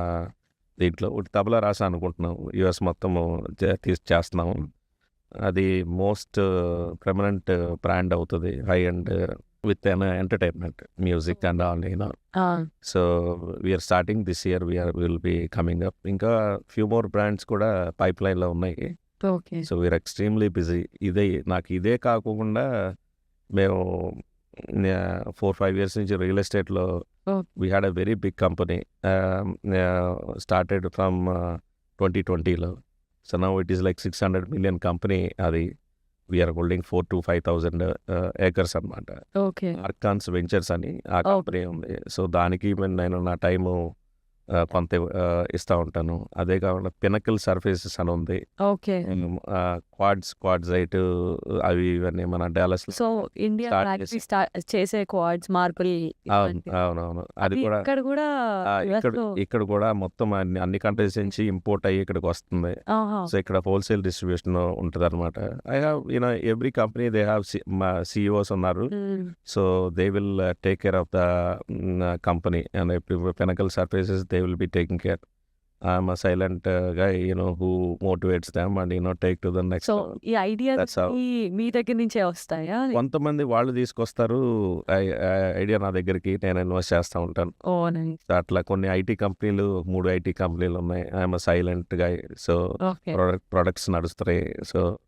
B: దీంట్లో ఒకటి తబలా రాసా అనుకుంటున్నాం. యూఎస్ మొత్తము చేస్తున్నాము. అది మోస్ట్ ప్రమనెంట్ బ్రాండ్ అవుతది. High end with entertainment, music and all
C: ఆ!
B: So, we are starting this year will be coming up. ఇంకా ఫ్యూ మోర్ బ్రాండ్స్ కూడా పైప్‌లైన్‌లో ఉన్నాయి.
C: Okay.
B: So, we are extremely busy. నాకు ఇదే కాకుండా మేము 4, 5 ఇయర్స్ నుంచి రియల్ ఎస్టేట్‌లో
C: oh!
B: We had a very big company. Started from 2020లో. So, now it is like 600 million company అది. We are holding 4,000 to 5,000 acres అనమాట.
C: ఓకే.
B: ఆర్కాన్స్ వెంచర్స్ అని ఆ
C: ఓకే.
B: కంపెనీ ఉంది. సో, దానికి నేను నా టైము కొంత ఇస్తా ఉంటాను. అదే కాకుండా పినకిల్ సర్ఫేసెస్ అని ఉంది.
C: ఓకే.
B: క్వాడ్జైట్ అవి ఇవన్నీ మన డాలస్‌లో
C: సో, ఇండియా
B: స్టార్ట్
C: ఫ్యాక్టరీ
B: చేసాం.
C: చేసే క్వార్ట్జ్, మార్బుల్
B: అవును.
C: ఇలాంటివి.
B: అవునవును. అది
C: అది
B: కూడా
C: ఇక్కడ కూడా
B: ఇక్కడ
C: యూఎస్‌లో
B: ఇక్కడ కూడా మొత్తం అన్ని కంట్రీస్ నుంచి ఇంపోర్ట్ అయ్యి ఇక్కడికి వస్తుంది.
C: ఆహా!
B: సో, ఇక్కడ హోల్‌సేల్ డిస్ట్రిబ్యూషన్ ఉంటదనమాట. I have every company they have CEOs ఉన్నారు.
C: హ్మ్.
B: So, they will take care of the company and ఇప్పుడు pinnacle surfaces they will be taking care. I'm a silent guy who motivates them and take to the next
C: so,
B: level.
C: ఈ ideas
B: That's how.
C: మీ దగ్గర నుంచే వస్తాయా?
B: కొంతమంది వాళ్ళు తీసుకొస్తారు idea నా దగ్గరికి, నేను ఇన్వెస్ట్ చేస్తూ ఉంటాను.
C: ఓహ్! నైస్.
B: సో, అట్లా కొన్ని ఐటీ కంపెనీలు 3 ఐటీ కంపెనీలు ఉన్నాయి. I'm a silent guy. So,
C: okay.
B: Products నడుస్తున్నాయి. సో,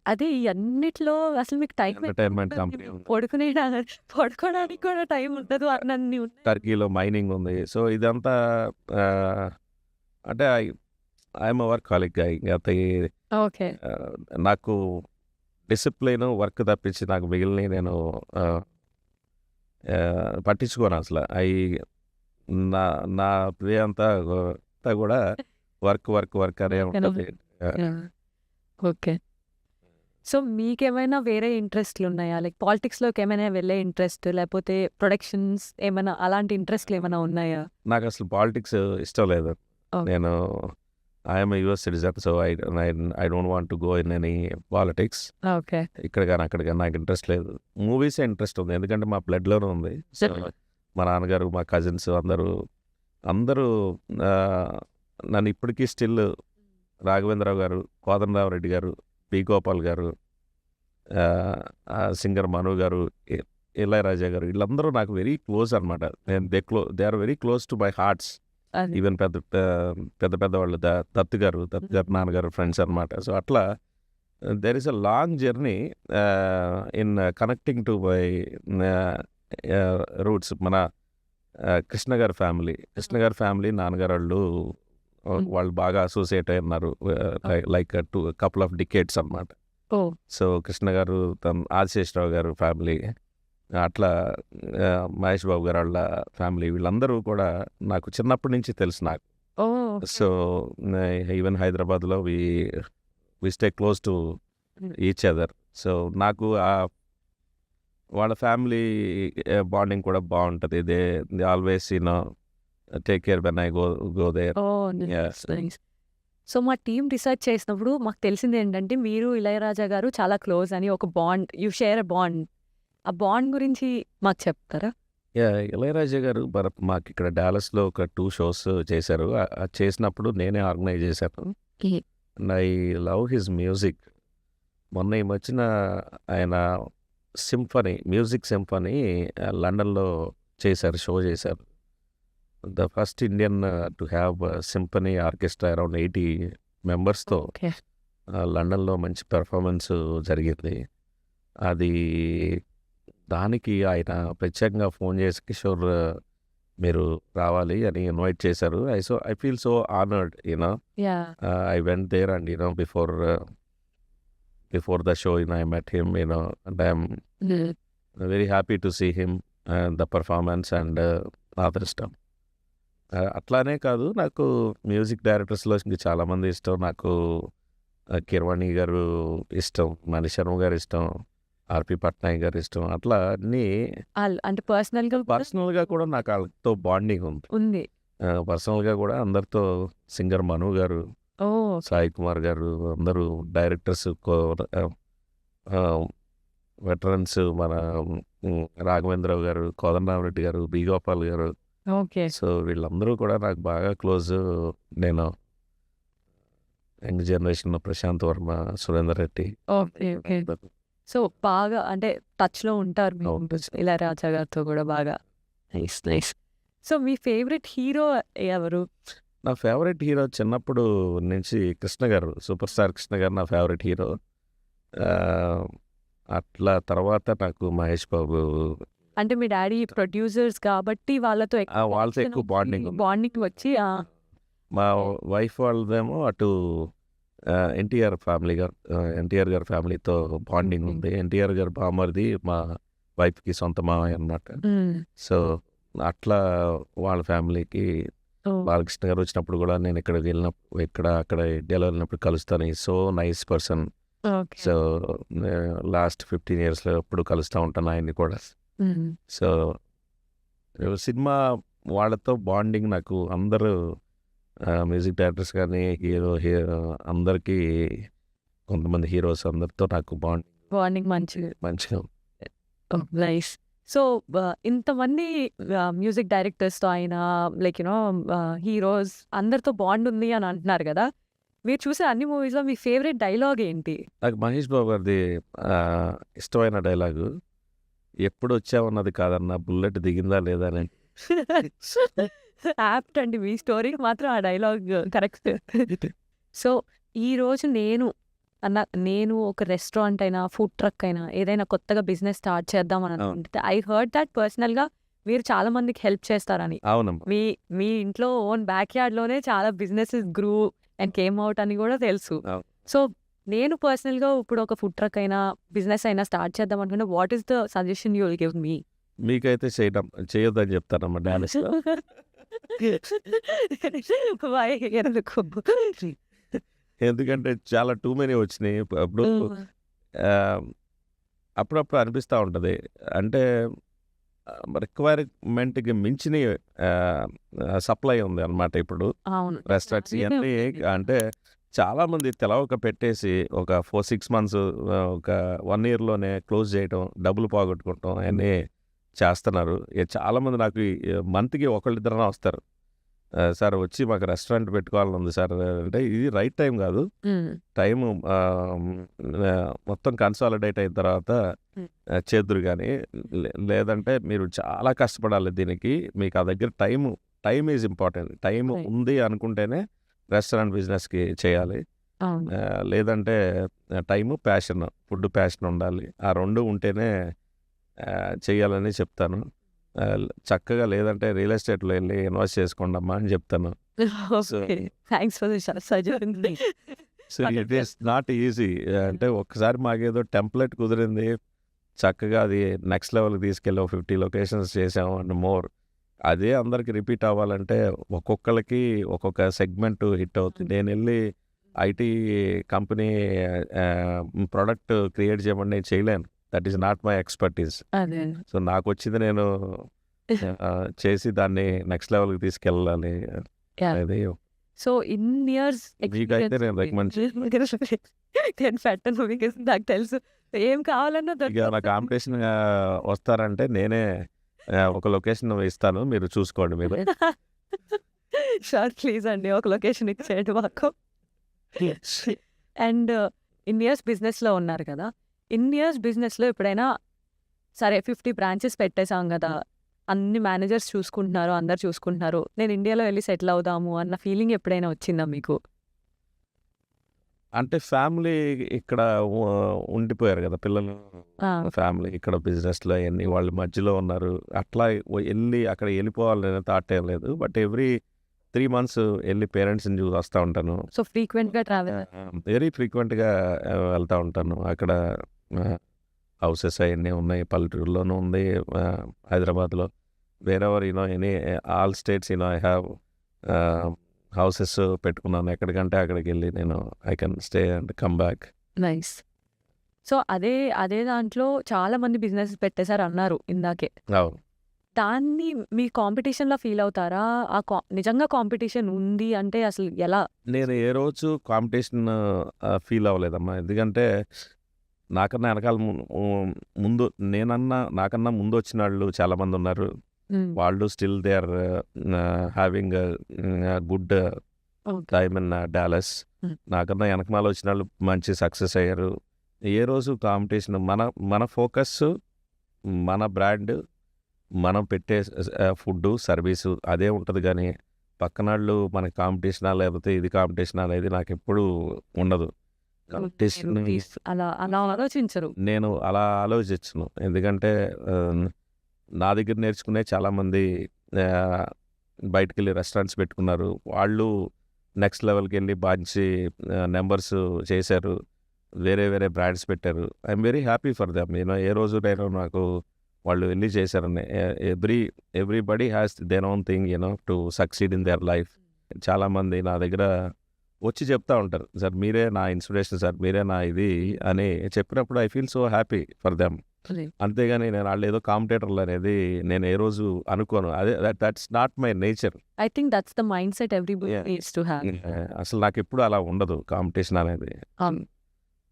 C: అదే ఈ అన్నిట్లో అసలు మీకు టైం
B: ఎంటర్టైన్మెంట్ కంపెనీ ఉంది.
C: పడుకోవడానికి కూడా టైం ఉండదు అన్నీ ఉన్నాయి.
B: టర్కీలో మైనింగ్ ఉంది. సో, ఇదంతా అంటే I'm a workaholic guy.
C: Okay.
B: నాకు డిసిప్లిన్, వర్క్ తప్పించి నాకు మిగిలినవి నేను పట్టించుకోను అసలు. నా నా డే అంతా కూడా వర్క్ అనే ఉంటుంది.
C: యాహ్! ఓకే. సో మీకేమైనా వేరే ఇంట్రెస్ట్లు ఉన్నాయా? లైక్ పాలిటిక్స్‌లోకి ఏమైనా వెళ్ళే ఇంట్రెస్ట్ లేకపోతే ప్రొడక్షన్స్ ఏమైనా అలాంటి ఇంట్రెస్ట్‌లు ఏమైనా ఉన్నాయా?
B: నాకు అసలు పాలిటిక్స్ ఇష్టం లేదు.
C: ఓకే.
B: నేను I'm US citizen. So I don't want to go in any politics.
C: Okay.
B: ఇక్కడ కానీ అక్కడ కానీ నాకు ఇంట్రెస్ట్ లేదు. మూవీసే ఇంట్రెస్ట్ ఉంది. ఎందుకంటే మా బ్లడ్లోనే ఉంది. సో మా నాన్నగారు, మా కజిన్స్ అందరూ నన్ను ఇప్పటికీ స్టిల్ రాఘవేంద్రరావు గారు, కోదండరామరెడ్డి గారు, పి గోపాల్ గారు, సింగర్ మను గారు, ఇళయరాజా గారు, వీళ్ళందరూ నాకు వెరీ క్లోజ్ అనమాట. They are very close to my hearts.
C: అది.
B: ఈవెన్ పెద్ద వాళ్ళు దత్తు గారు నాన్నగారు ఫ్రెండ్స్ అనమాట. సో అట్లా there is a long journey in connecting to my roots. మన కృష్ణ గారి ఫ్యామిలీ నాన్నగారు వాళ్ళు బాగా అసోసియేట్ అయ్యున్నారు. లైక్ కపుల్ ఆఫ్ డికేట్స్ అనమాట.
C: ఓహ్!
B: సో కృష్ణ గారు, ఆదిశేషరావు గారు ఫ్యామిలీ, అట్లా మహేష్ బాబు గారు వాళ్ళ ఫ్యామిలీ, వీళ్ళందరూ కూడా నాకు చిన్నప్పటి నుంచి తెలుసు నాకు.
C: ఓహ్!
B: సో ఈవెన్ హైదరాబాద్లో we stay close to each other. So నాకు వాళ్ళ ఫ్యామిలీ బాండింగ్ కూడా బాగుంటుంది. They always take care when I go there.
C: Oh! Nice. Nice. So మా టీమ్ రిసర్చ్ చేసినప్పుడు మాకు తెలిసింది ఏంటంటే మీరు ఇళయరాజా గారు చాలా క్లోజ్ అని ఒక bond you share a bond. ఆ బాండ్ గురించి మాకు చెప్తారా?
B: ఇళయరాజా గారు మాకు ఇక్కడ డాలస్లో ఒక 2 షోస్ చేశారు. చేసినప్పుడు నేనే ఆర్గనైజ్ చేశాను. And I love his music. మొన్న ఈ మధ్యన ఆయన మ్యూజిక్ సింఫనీ లండన్లో షో చేశారు. The first Indian to have symphony orchestra around 80 మెంబర్స్తో
C: ఓకే.
B: లండన్లో మంచి పెర్ఫార్మెన్స్ జరిగింది. అది దానికి ఆయన ప్రత్యేకంగా ఫోన్ చేసి, కిషోర్ మీరు రావాలి అని ఇన్వైట్ చేశారు. I feel so honoured.
C: Yeah!
B: I went there and before the show I met him, and I'm
C: హ్మ్.
B: very happy to see him and the performance and other stuff. అట్లానే కాదు, నాకు మ్యూజిక్ డైరెక్టర్స్లో ఇంకా చాలామంది ఇష్టం. నాకు కీరవాణి గారు ఇష్టం, మణి శర్మ గారు ఇష్టం, ఆర్పి పట్నాయక్ గారు ఇష్టం. అట్లా అన్నీ
C: అంటే పర్సనల్‌గా
B: కూడా నాకు వాళ్ళతో బాండింగ్
C: ఉంది.
B: పర్సనల్గా కూడా అందరితో. సింగర్ మను గారు,
C: ఓహ్!
B: సాయి కుమార్ గారు, అందరూ డైరెక్టర్స్, వెటరన్స్, మన రాఘవేంద్రరావు గారు, కోదండరామరెడ్డి గారు, బి గోపాల్ గారు.
C: ఓకే.
B: సో వీళ్ళందరూ కూడా నాకు బాగా క్లోజ్. నేను యంగ్ జనరేషన్లో Prashanth Varma, Surender Reddy.
C: Okay. Okay. So బాగా అంటే టచ్‌లో ఉంటారు మీరు
B: అవును.
C: ఇళయరాజా గారితో కూడా బాగా. నైస్. నైస్. సో మీ ఫేవరెట్ హీరో ఎవరు?
B: నా ఫేవరెట్ హీరో చిన్నప్పుడు నుంచి కృష్ణ గారు, సూపర్ స్టార్ కృష్ణ గారు నా ఫేవరెట్ హీరో. అట్లా తర్వాత నాకు మహేష్ బాబు,
C: అంటే మీ డాడీ ప్రొడ్యూసర్స్ కాబట్టి వాళ్ళతో
B: వాళ్ళతో ఎక్కువ
C: బాండింగ్ వచ్చి
B: మా వైఫ్ వాళ్ళదేమో అటు ఎన్టీఆర్ గారి ఫ్యామిలీతో బాండింగ్ ఉంది. ఎన్టీఆర్ గారు బామ్మర్ది మా వైఫ్కి సొంత మామయ్య అన్నమాట. సో అట్లా వాళ్ళ ఫ్యామిలీకి బాలకృష్ణ గారు వచ్చినప్పుడు కూడా నేను ఇక్కడికి వెళ్ళినప్పుడు అక్కడ ఇండియాలో వెళ్ళినప్పుడు కలుస్తాను. ఈ so nice person. So last 15 yearsలో ఎప్పుడు కలుస్తూ ఉంటాను ఆయన్ని కూడా. సో సినిమా వాళ్ళతో బాండింగ్ నాకు అందరూ మ్యూజిక్ డైరెక్టర్స్ కానీ హీరో అందరికీ, కొంతమంది హీరోస్ అందరితో నాకు
C: బాండింగ్ మంచిగా.
B: మంచిగా.
C: నైస్. సో ఇంతమంది మ్యూజిక్ డైరెక్టర్స్తో అయినా లైక్ హీరోస్ అందరితో బాండ్ ఉంది అని అంటున్నారు కదా, మీరు చూసే అన్ని మూవీస్లో మీ ఫేవరెట్ డైలాగ్ ఏంటి?
B: నాకు మహేష్ బాబు గారిది ఇష్టమైన డైలాగు, ఎప్పుడు వచ్చావన్నది కాదన్న, బుల్లెట్ దిగిందా లేదా అని.
C: యాప్ట్ అండి, మీ స్టోరీకి మాత్రం ఆ డైలాగ్ కరెక్ట్. సో ఈరోజు నేను ఒక రెస్టారెంట్ అయినా ఫుడ్ ట్రక్ అయినా ఏదైనా కొత్తగా బిజినెస్ స్టార్ట్ చేద్దాం అని అనుకుంటే ఐ హర్డ్ దట్ పర్సనల్గా మీరు చాలా మందికి హెల్ప్ చేస్తారని.
B: అవునమ్మా.
C: మీ ఇంట్లో ఓన్ బ్యాక్ యార్డ్లోనే చాలా బిజినెసెస్ గ్రూ అండ్ కేమ్ అవుట్ అని కూడా తెలుసు. సో నేను పర్సనల్గా ఇప్పుడు ఒక ఫుడ్ ట్రక్ అయినా బిజినెస్ అయినా స్టార్ట్ చేద్దాం అనుకుంటే what is the suggestion you will give me?
B: మీకైతే చేయొద్దని చెప్తానమ్మా డాలస్లో. ఎందుకంటే చాలా టూ మెనీ వచ్చినాయి. అప్పుడు అప్పుడప్పుడు అనిపిస్తూ ఉంటుంది. అంటే రిక్వైర్మెంట్‌కి మించిన సప్లై ఉంది అనమాట ఇప్పుడు.
C: అవును.
B: రెస్టారెంట్స్
C: అదే
B: ఇవన్నీ
C: ఉంది.
B: అంటే చాలామంది తెలవక పెట్టేసి ఒక 6 మంత్స్ ఒక 1 ఇయర్‌లోనే క్లోజ్ చేయటం, డబ్బులు పోగొట్టుకోవటం అయన్నీ చేస్తున్నారు. చాలామంది నాకు మంత్‌కి ఒకళ్ళిద్దరన్నా వస్తారు. సార్ వచ్చి మాకు రెస్టారెంట్ పెట్టుకోవాలని ఉంది సార్ అంటే ఇది రైట్ టైం కాదు.
C: హ్మ్.
B: టైము మొత్తం కన్సాలిడేట్ అయిన తర్వాత
C: హ్మ్.
B: చేద్దురు కానీ లేదంటే మీరు చాలా కష్టపడాలి దీనికి. మీకు ఆ దగ్గర time is important. Time
C: Right.
B: ఉంది అనుకుంటేనే రెస్టారెంట్ బిజినెస్‌కి చేయాలి.
C: అవును.
B: లేదంటే టైము, ప్యాషన్, ఫుడ్ ప్యాషన్ ఉండాలి. ఆ 2 ఉంటేనే చేయాలని చెప్తాను. చక్కగా లేదంటే రియల్ ఎస్టేట్‌లో ఎళ్లి ఇన్వెస్ట్ చేసుకోండమ్మా అని చెప్తాను. So
C: okay. Thanks for the suggestion.
B: So it is not easy. అంటే ఒక్కసారి మాకేదో టెంప్లెట్ కుదిరింది. చక్కగా అది నెక్స్ట్ లెవెల్‌కి తీసుకెళ్ళి ఒక 50 లొకేషన్స్ చేసాము అండ్ మోర్. అదే అందరికి రిపీట్ అవ్వాలంటే ఒక్కొక్కళ్ళకి ఒక్కొక్క సెగ్మెంట్ హిట్ అవుతుంది. నేనెళ్ళి ఐటీ కంపెనీ ప్రొడక్ట్ క్రియేట్ చేయమని నేను చేయలేను. That is not my expertise.
C: అదే.
B: సో నాకొచ్చింది నేను చేసి దాన్ని నెక్స్ట్ లెవెల్‌కి తీసుకెళ్ళాలి
C: యాహ్!
B: అనేది.
C: సో ఇన్ని ఇయర్స్
B: మీకైతే
C: ఎక్స్‌పీరియన్స్
B: నేను
C: ఉంది.
B: రికమెండ్
C: నేను పెట్టను మీకు నాకు తెలుసు. ఏం కావాలన్నా
B: ఇక నా
C: దొరుకుతుంది.
B: కాంపిటీషన్ వస్తారంటే నేనే ఒక లొకేషన్ ఇస్తాను. మీరు చూసుకోండి మీరు.
C: షూర్ ప్లీజ్ అండి. ఒక లొకేషన్ ఇచ్చేయండి మాకు. అండ్ ఇన్ని ఇయర్స్ బిజినెస్‌లో ఉన్నారు కదా! ఇన్ని ఇయర్స్ బిజినెస్‌లో ఎప్పుడైనా సరే 50 బ్రాంచెస్ పెట్టేసాం గదా! అన్ని మేనేజర్స్ చూసుకుంటున్నారు. అందరూ చూసుకుంటున్నారు. నేను ఇండియాలో వెళ్లి సెటిల్ అవుదాము అన్న ఫీలింగ్ ఎప్పుడైనా వచ్చిందా మీకు?
B: అంటే ఫ్యామిలీ ఇక్కడ ఉండిపోయారు కదా పిల్లలు.
C: ఆ!
B: ఫ్యామిలీ ఇక్కడ బిజినెస్‌లో అయన్నీ వాళ్ళ మధ్యలో ఉన్నారు. అట్లా ఎళ్లి అక్కడ వెళ్ళిపోవాలనే థాట్ ఏం లేదు. బట్ ఎవ్రీ 3 మంత్స్ ఎళ్లి పేరెంట్స్‌ని చూసి వస్తా ఉంటాను.
C: సో ఫ్రీక్వెంట్‌గా ట్రావెల్
B: వెరీ ఫ్రీక్వెంట్‌గా వెళ్తా ఉంటాను. అక్కడ హౌసెస్ అయన్నీ ఉన్నాయి. పల్లెటూరులోనూ ఉంది. హైదరాబాద్‌లో wherever any all states I have houses పెట్టుకున్నాను. ఎక్కడికంటే అక్కడికెళ్ళి నేను I can stay and come back.
C: Nice. So అదే దాంట్లో చాలా మంది బిజినెస్ పెట్టేసారు అన్నారు ఇందాకే.
B: అవును.
C: దాన్ని మీ కాంపిటీషన్‌లా ఫీల్ అవుతారా? నిజంగా కాంపిటీషన్ ఉంది అంటే అసలు ఎలా?
B: నేను ఏ రోజు కాంపిటీషన్ ఫీల్ అవ్వలేదమ్మా. ఎందుకంటే నాకన్నా వెనకాల ముందు నాకన్నా ముందు వచ్చినాళ్ళు చాలామంది ఉన్నారు.
C: హ్మ్.
B: వాళ్ళు still they are having good
C: okay.
B: Time in Dallas.
C: Hmm.
B: నాకన్నా వెనకమాల వచ్చినాళ్ళు మంచి సక్సెస్ అయ్యారు. ఏ రోజు కాంపిటీషన్ మన ఫోకస్, మన బ్రాండ్, మనం పెట్టే ఫుడ్డు, సర్వీసు అదే ఉంటుంది కానీ పక్కనాళ్ళు మనకి కాంపిటీషనా లేకపోతే ఇది కాంపిటీషనా అనేది నాకెప్పుడూ ఉండదు. కాంపిటీషన్
C: అలా ఆలోచించరు.
B: నేను అలా ఆలోచించను. ఎందుకంటే నా దగ్గర నేర్చుకునే చాలామంది బయటికెళ్ళి రెస్టారెంట్స్ పెట్టుకున్నారు. వాళ్ళు నెక్స్ట్ లెవెల్‌కి వెళ్ళి మంచి నంబర్స్ చేశారు. వేరే బ్రాండ్స్ పెట్టారు. I'm very happy for them. ఏ రోజు నేను నాకు వాళ్ళు వెళ్ళి చేశారని. Everybody has their own thing to succeed in their life. చాలామంది నా దగ్గర వచ్చి చెప్తా ఉంటారు. సార్ మీరే నా ఇన్స్పిరేషన్ సార్, మీరే నా ఇది అని చెప్పినప్పుడు I feel so happy for them. అంతేగాని నేను వాళ్ళు ఏదో కాంపిటేటర్లు అనేది నేను ఏ రోజు అనుకోను. అదే that's not my nature.
C: I think that's the mind set everybody needs to have.
B: అసలు నాకు ఎప్పుడు అలా ఉండదు కాంపిటీషన్ అనేది.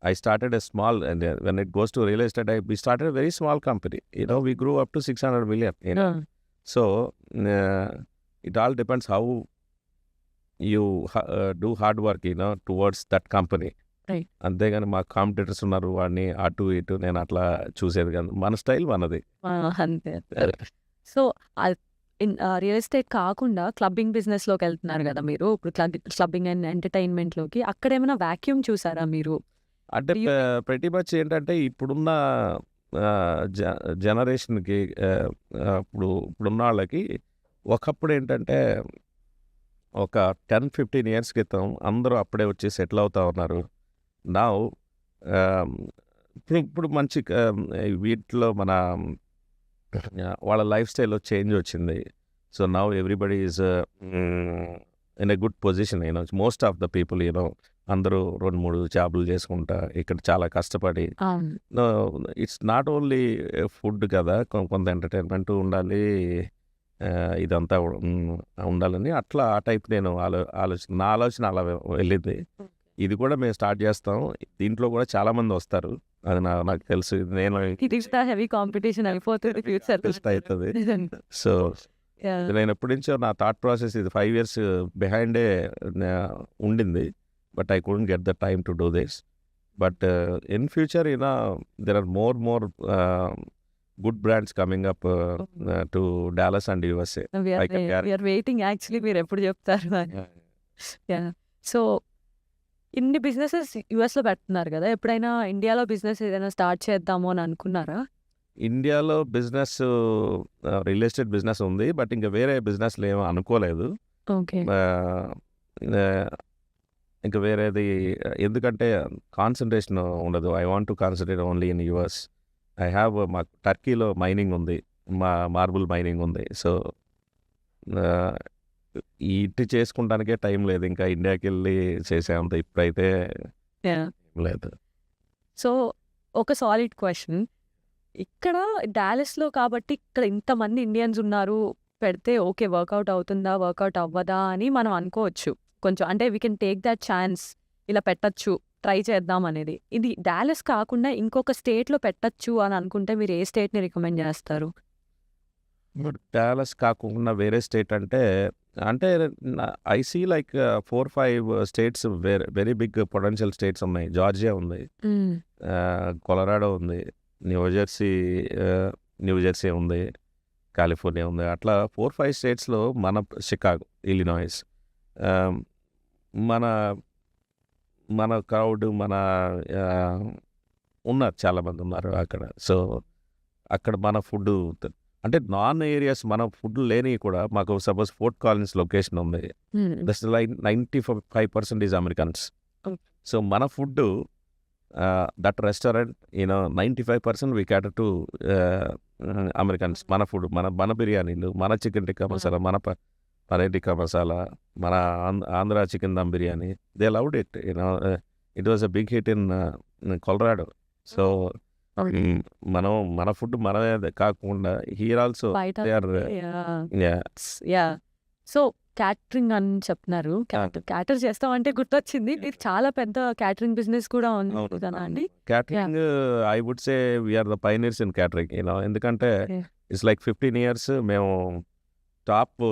B: I started a small, and when it goes to real estate, we started a very small company. We grew up to 600 million. So it all depends how you do hard work, towards that company.
C: Right.
B: అంతేగాని మా competitors ఉన్నారు వాడిని అటు ఇటు నేను అట్లా చూసేది కాదు. మన స్టైల్ మనది.
C: అంతే. సో రియల్ ఎస్టేట్ కాకుండా క్లబ్బింగ్ బిజినెస్‌లోకి వెళ్తున్నారు కదా మీరు. ఇప్పుడు క్లబ్బింగ్ అండ్ ఎంటర్‌టైన్‌మెంట్‌లోకి అక్కడ ఏమైనా వాక్యూమ్ చూసారా మీరు?
B: అంటే ప్రతి మచ్ ఏంటంటే ఇప్పుడున్న జనరేషన్కి ఇప్పుడున్న వాళ్ళకి ఒకప్పుడు ఏంటంటే ఒక 10-15 ఇయర్స్ క్రితం అందరూ అప్పుడే వచ్చి సెటిల్ అవుతా ఉన్నారు. నౌ ఇప్పుడు మంచి వీటిలో మన వాళ్ళ లైఫ్ స్టైల్లో చేంజ్ వచ్చింది. So now everybody is in a good position. Most of the people అందరూ 2-3 జాబులు చేసుకుంటా ఇక్కడ చాలా కష్టపడి
C: అవును.
B: ఇట్స్ నాట్ ఓన్లీ ఫుడ్ కదా, కొంత ఎంటర్టైన్మెంట్ ఉండాలి, ఇదంతా ఉండాలని అట్లా ఆ టైప్ నేను నా ఆలోచన అలా వెళ్ళింది. ఇది కూడా మేము స్టార్ట్ చేస్తాం. దీంట్లో కూడా చాలా మంది వస్తారు, అది నాకు తెలుసు. నేను
C: ఇది హెవీ కాంపిటీషన్ అయిపోతుంది ఫ్యూచర్
B: టెస్ట్ అవుతుంది. సో నేను ఎప్పటి నుంచో నా థాట్ ప్రాసెస్ ఇది 5 years బిహైండే ఉండింది. But I couldn't get the time to do this. But in future there are more good brands coming up to Dallas and USA. I can guarantee.
C: We are waiting actually మీరు ఎప్పుడు చెప్తారు అని. So ఇన్ని businesses యుఎస్లో పెడుతున్నారు కదా, ఎప్పుడైనా ఇండియాలో బిజినెస్ ఏదైనా స్టార్ట్ చేద్దాము అని అనుకున్నారా?
B: ఇండియాలో బిజినెస్ రియల్ ఎస్టేట్ బిజినెస్ ఉంది, బట్ ఇంకా వేరే బిజినెస్లు ఏమో అనుకోలేదు.
C: ఓకే.
B: ఇంకా వేరేది ఎందుకంటే కాన్సన్ట్రేషన్ ఉండదు. I want to concentrate only in US. I have మాకు టర్కీలో మైనింగ్ ఉంది, మార్బుల్ మైనింగ్ ఉంది. సో ఇటు చేసుకుంటానికే టైం లేదు, ఇంకా ఇండియాకి వెళ్ళి చేసేంత ఇప్పుడైతే లేదు.
C: సో ఒక సాలిడ్ క్వశ్చన్, ఇక్కడ డాలస్లో కాబట్టి ఇక్కడ ఇంతమంది ఇండియన్స్ ఉన్నారు, పెడితే ఓకే వర్కౌట్ అవుతుందా వర్కౌట్ అవ్వదా అని మనం అనుకోవచ్చు కొంచెం. అంటే we can take that chance, ఇలా పెట్టచ్చు, ట్రై చేద్దాం అనేది. ఇది డాలస్ కాకుండా ఇంకొక స్టేట్లో పెట్టచ్చు అని అనుకుంటే మీరు ఏ స్టేట్ని రికమెండ్ చేస్తారు?
B: డాలస్ కాకుండా వేరే స్టేట్ అంటే I see like 4-5 states very big potential states ఉన్నాయి. జార్జియా ఉంది, కొలరాడో ఉంది, న్యూజెర్సీ ఉంది, కాలిఫోర్నియా ఉంది. అట్లా 4-5 స్టేట్స్లో మన షికాగో, ఇలినాయిస్, మన క్రౌడ్ ఉన్నారు, చాలామంది ఉన్నారు అక్కడ. సో అక్కడ మన ఫుడ్ అంటే నాన్ ఏరియాస్ మన ఫుడ్ లేని కూడా మాకు సపోజ్ ఫోర్ట్ కాలనీస్ లొకేషన్ ఉంది, that's like 95% is Americans. So మన food that restaurant 95% we cater to Americans. మన ఫుడ్, మన బిర్యానీలు, మన చికెన్ టిక్కా మసాలా, మన పనీర్ టిక్కా మసాలా, మన Andhra chicken dum biryani, they loved it. It was a big hit in Colorado. So మన ఫుడ్ మనమే కాకుండా here also they are.
C: So catering అని చెప్తున్నారు, క్యాటర్ చేస్తామంటే గుర్తొచ్చింది, మీరు చాలా పెద్ద క్యాటరింగ్ బిజినెస్ కూడా ఉంది కదా అండి?
B: Catering I would say we're the pioneers in catering. ఎందుకంటే ఇట్స్ లైక్ 15 years మేము టాప్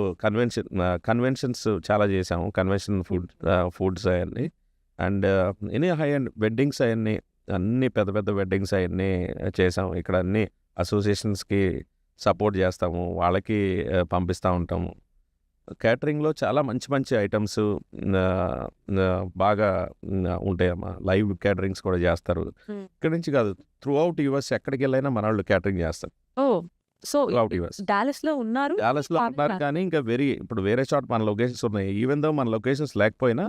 B: కన్వెన్షన్స్ చాలా చేసాము, కన్వెన్షన్ ఫుడ్స్ అవన్నీ, and any high and weddings అవన్నీ, అన్ని పెద్ద పెద్ద వెడ్డింగ్స్ అవన్నీ చేసాము. ఇక్కడ అన్ని అసోసియేషన్స్కి సపోర్ట్ చేస్తాము, వాళ్ళకి పంపిస్తూ ఉంటాము. క్యాటరింగ్లో చాలా మంచి మంచి ఐటమ్స్ బాగా ఉంటాయమ్మా. లైవ్ క్యాటరింగ్స్ కూడా చేస్తారు. ఇక్కడ నుంచి కాదు, త్రూ అవుట్ యుఎస్ ఎక్కడికి వెళ్ళైనా మన వాళ్ళు క్యాటరింగ్ చేస్తారు.
C: So
B: throughout US.
C: డాలస్లో ఉన్నారు
B: కానీ ఇంకా ఇప్పుడు వేరే చోట మన లొకేషన్స్ ఉన్నాయి. ఈవెన్ దో మన లొకేషన్స్ లేకపోయినా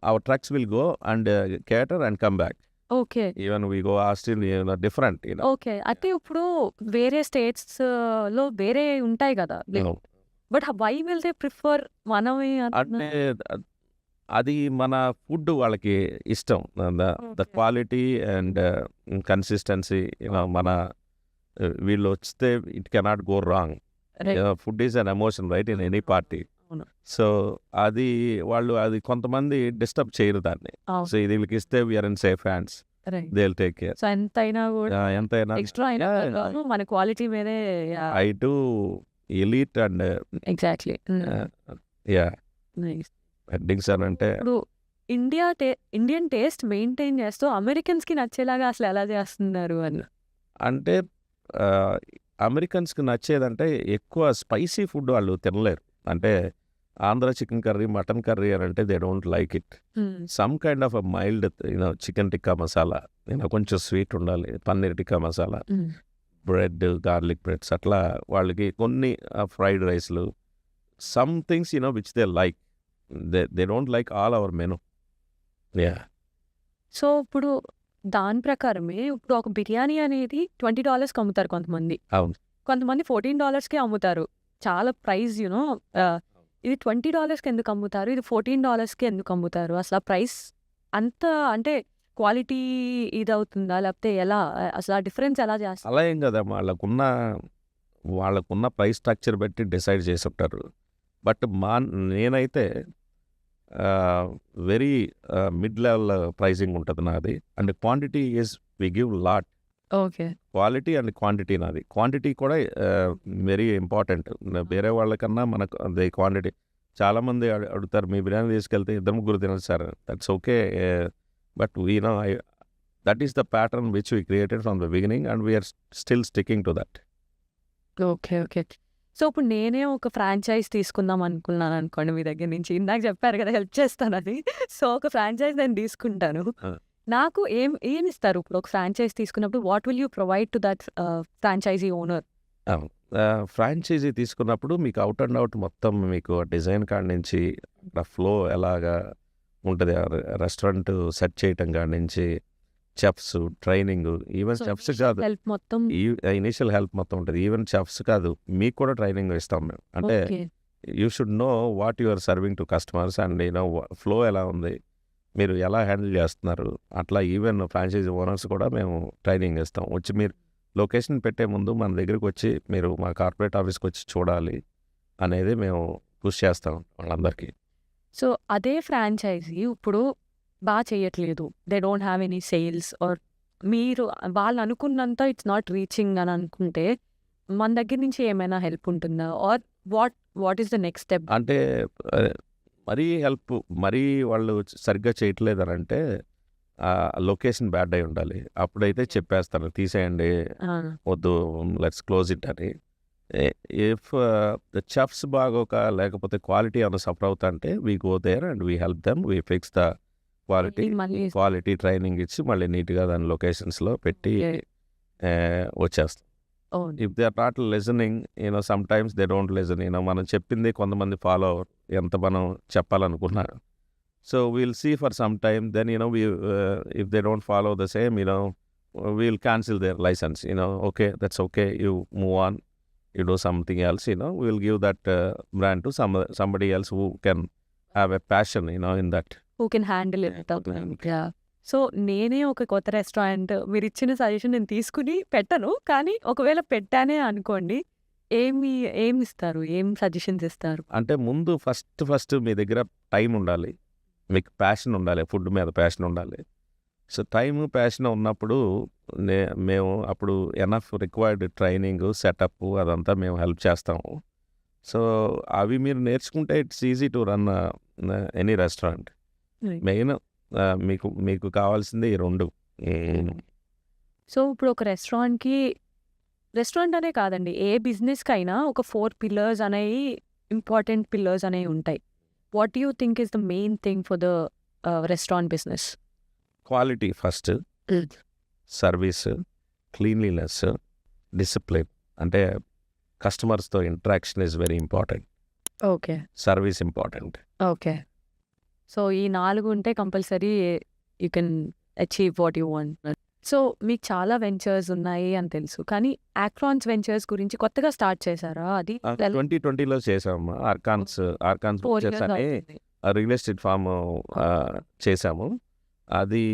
B: our trucks will go and cater and come back.
C: Okay.
B: Even we go still different.
C: Okay. అయితే ఇప్పుడు వేరే స్టేట్స్ లో వేరే ఉంటాయి కదా, but why will they prefer మనమే?
B: అంటే అది మన ఫుడ్ వాళ్ళకి ఇష్టం, ద క్వాలిటీ అండ్ కన్సిస్టెన్సీ. మన వీళ్ళు వస్తే it cannot go wrong. Food is an emotion right in any party. So అది వాళ్ళు కొంతమంది డిస్టర్బ్ చేయరు దాన్ని. సో ఇది వీళ్ళకి ఇస్తే we're in safe hands, they will take care.
C: So ఎంతైనా ఎక్స్ట్రా అయినా మన క్వాలిటీ మీదే
B: I do elite and
C: exactly.
B: Weddings అని అంటే
C: ఇప్పుడు ఇండియన్ టేస్ట్ మెయింటైన్ చేస్తూ అమెరికన్స్కి నచ్చేలాగా అసలు ఎలా చేస్తున్నారు అని
B: అంటే అమెరికన్స్కి నచ్చేదంటే ఎక్కువ స్పైసీ ఫుడ్ వాళ్ళు తినలేరు. అంటే Andhra chicken curry, mutton curry అని అంటే they don't like it. Some kind of a mild chicken tikka masala, కొంచెం స్వీట్ ఉండాలి, paneer tikka masala, bread, garlic breads, అట్లా వాళ్ళకి కొన్ని ఫ్రైడ్ రైస్లు, some things which they like. They don't like all our menu.
C: So ఇప్పుడు దాని ప్రకారమే ఇప్పుడు ఒక బిర్యానీ అనేది $20 అమ్ముతారు కొంతమంది,
B: అవును,
C: కొంతమంది $14 అమ్ముతారు. చాలా ప్రైస్ ఇది $20 ఎందుకు అమ్ముతారు, ఇది $14 ఎందుకు అమ్ముతారు? అసలు ఆ ప్రైస్ అంత అంటే క్వాలిటీ ఇదవుతుందా? లేకపోతే ఎలా? అసలు ఆ డిఫరెన్స్ ఎలా చేస్తారు?
B: అలా ఏం కదమ్మా, వాళ్ళకున్న ప్రైస్ స్ట్రక్చర్ బట్టి డిసైడ్ చేసి ఉంటారు. బట్ నేనైతే వెరీ మిడ్ లెవెల్ ప్రైజింగ్ ఉంటుంది నాది. And quantity is we give lot.
C: Okay.
B: Quality and quantity నాది. క్వాంటిటీ కూడా వెరీ ఇంపార్టెంట్. వేరే వాళ్ళకన్నా మనకు అది క్వాంటిటీ. చాలామంది అడుగుతారు, మీ బిర్యానీ తీసుకెళ్తే ఇద్దరు ముగ్గురు తినచ్చు sir. That's okay. But that is the pattern which we created from the beginning and we're still sticking to that.
C: Okay. Okay. So, ఇప్పుడు నేనే ఒక ఫ్రాంచైజ్ తీసుకుందాం అనుకున్నాను అనుకోండి మీ దగ్గర నుంచి. ఇందాక చెప్పారు కదా హెల్ప్ చేస్తానని. సో, ఒక ఫ్రాంచైజ్ నేను తీసుకుంటాను.
B: ఆ.
C: నాకు ఏమిస్తారు ఇప్పుడు ఒక ఫ్రాంచైజ్ తీసుకున్నప్పుడు? What will you provide to that franchisee owner?
B: Franchisee తీసుకున్నప్పుడు మీకు అవుట్ అండ్ అవుట్ మొత్తం మీకు డిజైన్ కాడ నుంచి ఫ్లో ఎలాగా ఉంటుంది, రెస్టారెంట్ సెట్ చేయటం కాడ నుంచి chefs training, even
C: so,
B: chefs కాదు,
C: హెల్ప్ మొత్తం.
B: ఇనీషియల్ హెల్ప్ మొత్తం ఉంటుంది. ఈవెన్ చెఫ్స్ కాదు, మీకు కూడా ట్రైనింగ్ ఇస్తాం మేము. అంటే
C: okay.
B: You should know what you are serving to customers and flow ఎలా ఉంది, మీరు ఎలా హ్యాండిల్ చేస్తున్నారు. అట్లా ఈవెన్ ఫ్రాంచైజీ ఓనర్స్ కూడా మేము ట్రైనింగ్ ఇస్తాం. వచ్చి మీరు లొకేషన్ పెట్టే ముందు మన దగ్గరికి వచ్చి మీరు మా కార్పొరేట్ ఆఫీస్కి వచ్చి చూడాలి అనేది మేము పుష్ చేస్తాం వాళ్ళందరికీ.
C: సో, అదే ఫ్రాంచైజీ ఇప్పుడు చేయట్లేదు. They don't have any sales or మీరు వాళ్ళు అనుకున్నంత ఇట్స్ నాట్ రీచింగ్ అని అనుకుంటే మన దగ్గర నుంచి ఏమైనా హెల్ప్ ఉంటుందా? Or what is the next step?
B: అంటే మరీ వాళ్ళు సరిగ్గా చేయట్లేదు అని అంటే లొకేషన్ బ్యాడ్ అయి ఉండాలి. అప్పుడైతే చెప్పేస్తాను, తీసేయండి, వద్దు, లెట్స్ క్లోజ్ ఇట్ అని. ఇఫ్ ద చెఫ్స్ బాగోక లేకపోతే క్వాలిటీ ఏమైనా సఫర్ అవుతా అంటే we go there and we help them, we fix the quality training ఇచ్చి మళ్ళీ నీట్గా దాని లొకేషన్స్లో పెట్టి వచ్చేస్తాం. If they are not listening, sometimes they don't listen. మనం చెప్పింది కొంతమంది ఫాలో అవ్వరు, ఎంత మనం చెప్పాలనుకున్నారు. So we'll see for some time, then if they don't follow the same, we'll cancel there license. Okay, that's okay, you move on, you do something else, we'll give that brand to somebody else who can have a passion, in that.
C: Who can handle it. So, నేనే ఒక కొత్త restaurant మీరు ఇచ్చిన suggestion నేను తీసుకుని పెట్టను. కానీ ఒకవేళ పెట్టానే అనుకోండి, ఏమి ఇస్తారు? ఏం సజెషన్స్ ఇస్తారు?
B: అంటే ముందు ఫస్ట్ మీ దగ్గర టైం ఉండాలి, మీకు ప్యాషన్ ఉండాలి, ఫుడ్ మీద ప్యాషన్ ఉండాలి. సో టైము ప్యాషన్ ఉన్నప్పుడు మేము అప్పుడు ఎనఫ్ రిక్వైర్డ్ ట్రైనింగ్ సెటప్ అదంతా మేము హెల్ప్ చేస్తాము. సో అవి మీరు నేర్చుకుంటే it's easy to run any restaurant. Main మీకు కావాల్సింది ఈ రెండు.
C: సో, ఇప్పుడు ఒక రెస్టారెంట్ అనే కాదండి, ఏ బిజినెస్‌కైనా ఒక 4 పిల్లర్స్ అనేవి ఇంపార్టెంట్ పిల్లర్స్ అనేవి ఉంటాయి. What you think is the main thing for the restaurant business?
B: Quality first, service, cleanliness, discipline. అంటే కస్టమర్స్తో interaction is very important.
C: Okay.
B: Service important.
C: Okay. So, ఈ 4 ఉంటే compulsory you can achieve what you want. So, మీకు చాలా ventures ఉన్నాయి అని తెలుసు. కానీ ఆక్రాన్స్ వెంచర్స్ గురించి కొత్తగా స్టార్ట్ చేశారా? అది
B: 2020లో చేసాము. ఆర్కాన్స్
C: 4
B: వెంచర్స్
C: years
B: అని
C: అవుతుంది.
B: రియల్ ఎస్టేట్ ఫామ్ చేసాము. అది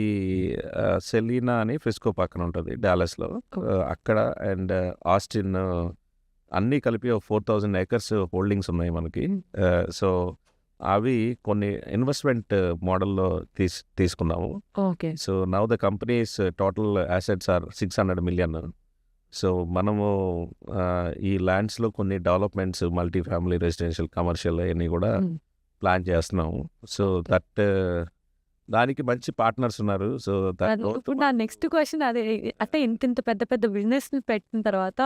B: సెలీనా అని ఫ్రిస్కో పక్కన ఉంటుంది డాలస్లో. అక్కడ అండ్ ఆస్టిన్ అన్నీ కలిపి 4,000 acres హోల్డింగ్స్ ఉన్నాయి మనకి. సో అవి కొన్ని ఇన్వెస్ట్మెంట్ మోడల్లో తీసుకున్నాము.
C: Okay.
B: So now the companies total assets are 600 million. So మనము ఈ ల్యాండ్స్లో కొన్ని developments, multi family, residential, commercial అన్నీ కూడా ప్లాన్ చేస్తున్నాము. సో దానికి మంచి పార్ట్నర్స్ ఉన్నారు. సో
C: ఇప్పుడు నా నెక్స్ట్ క్వశ్చన్ అదే. అంటే ఇంత పెద్ద పెద్ద బిజినెస్ పెట్టిన తర్వాత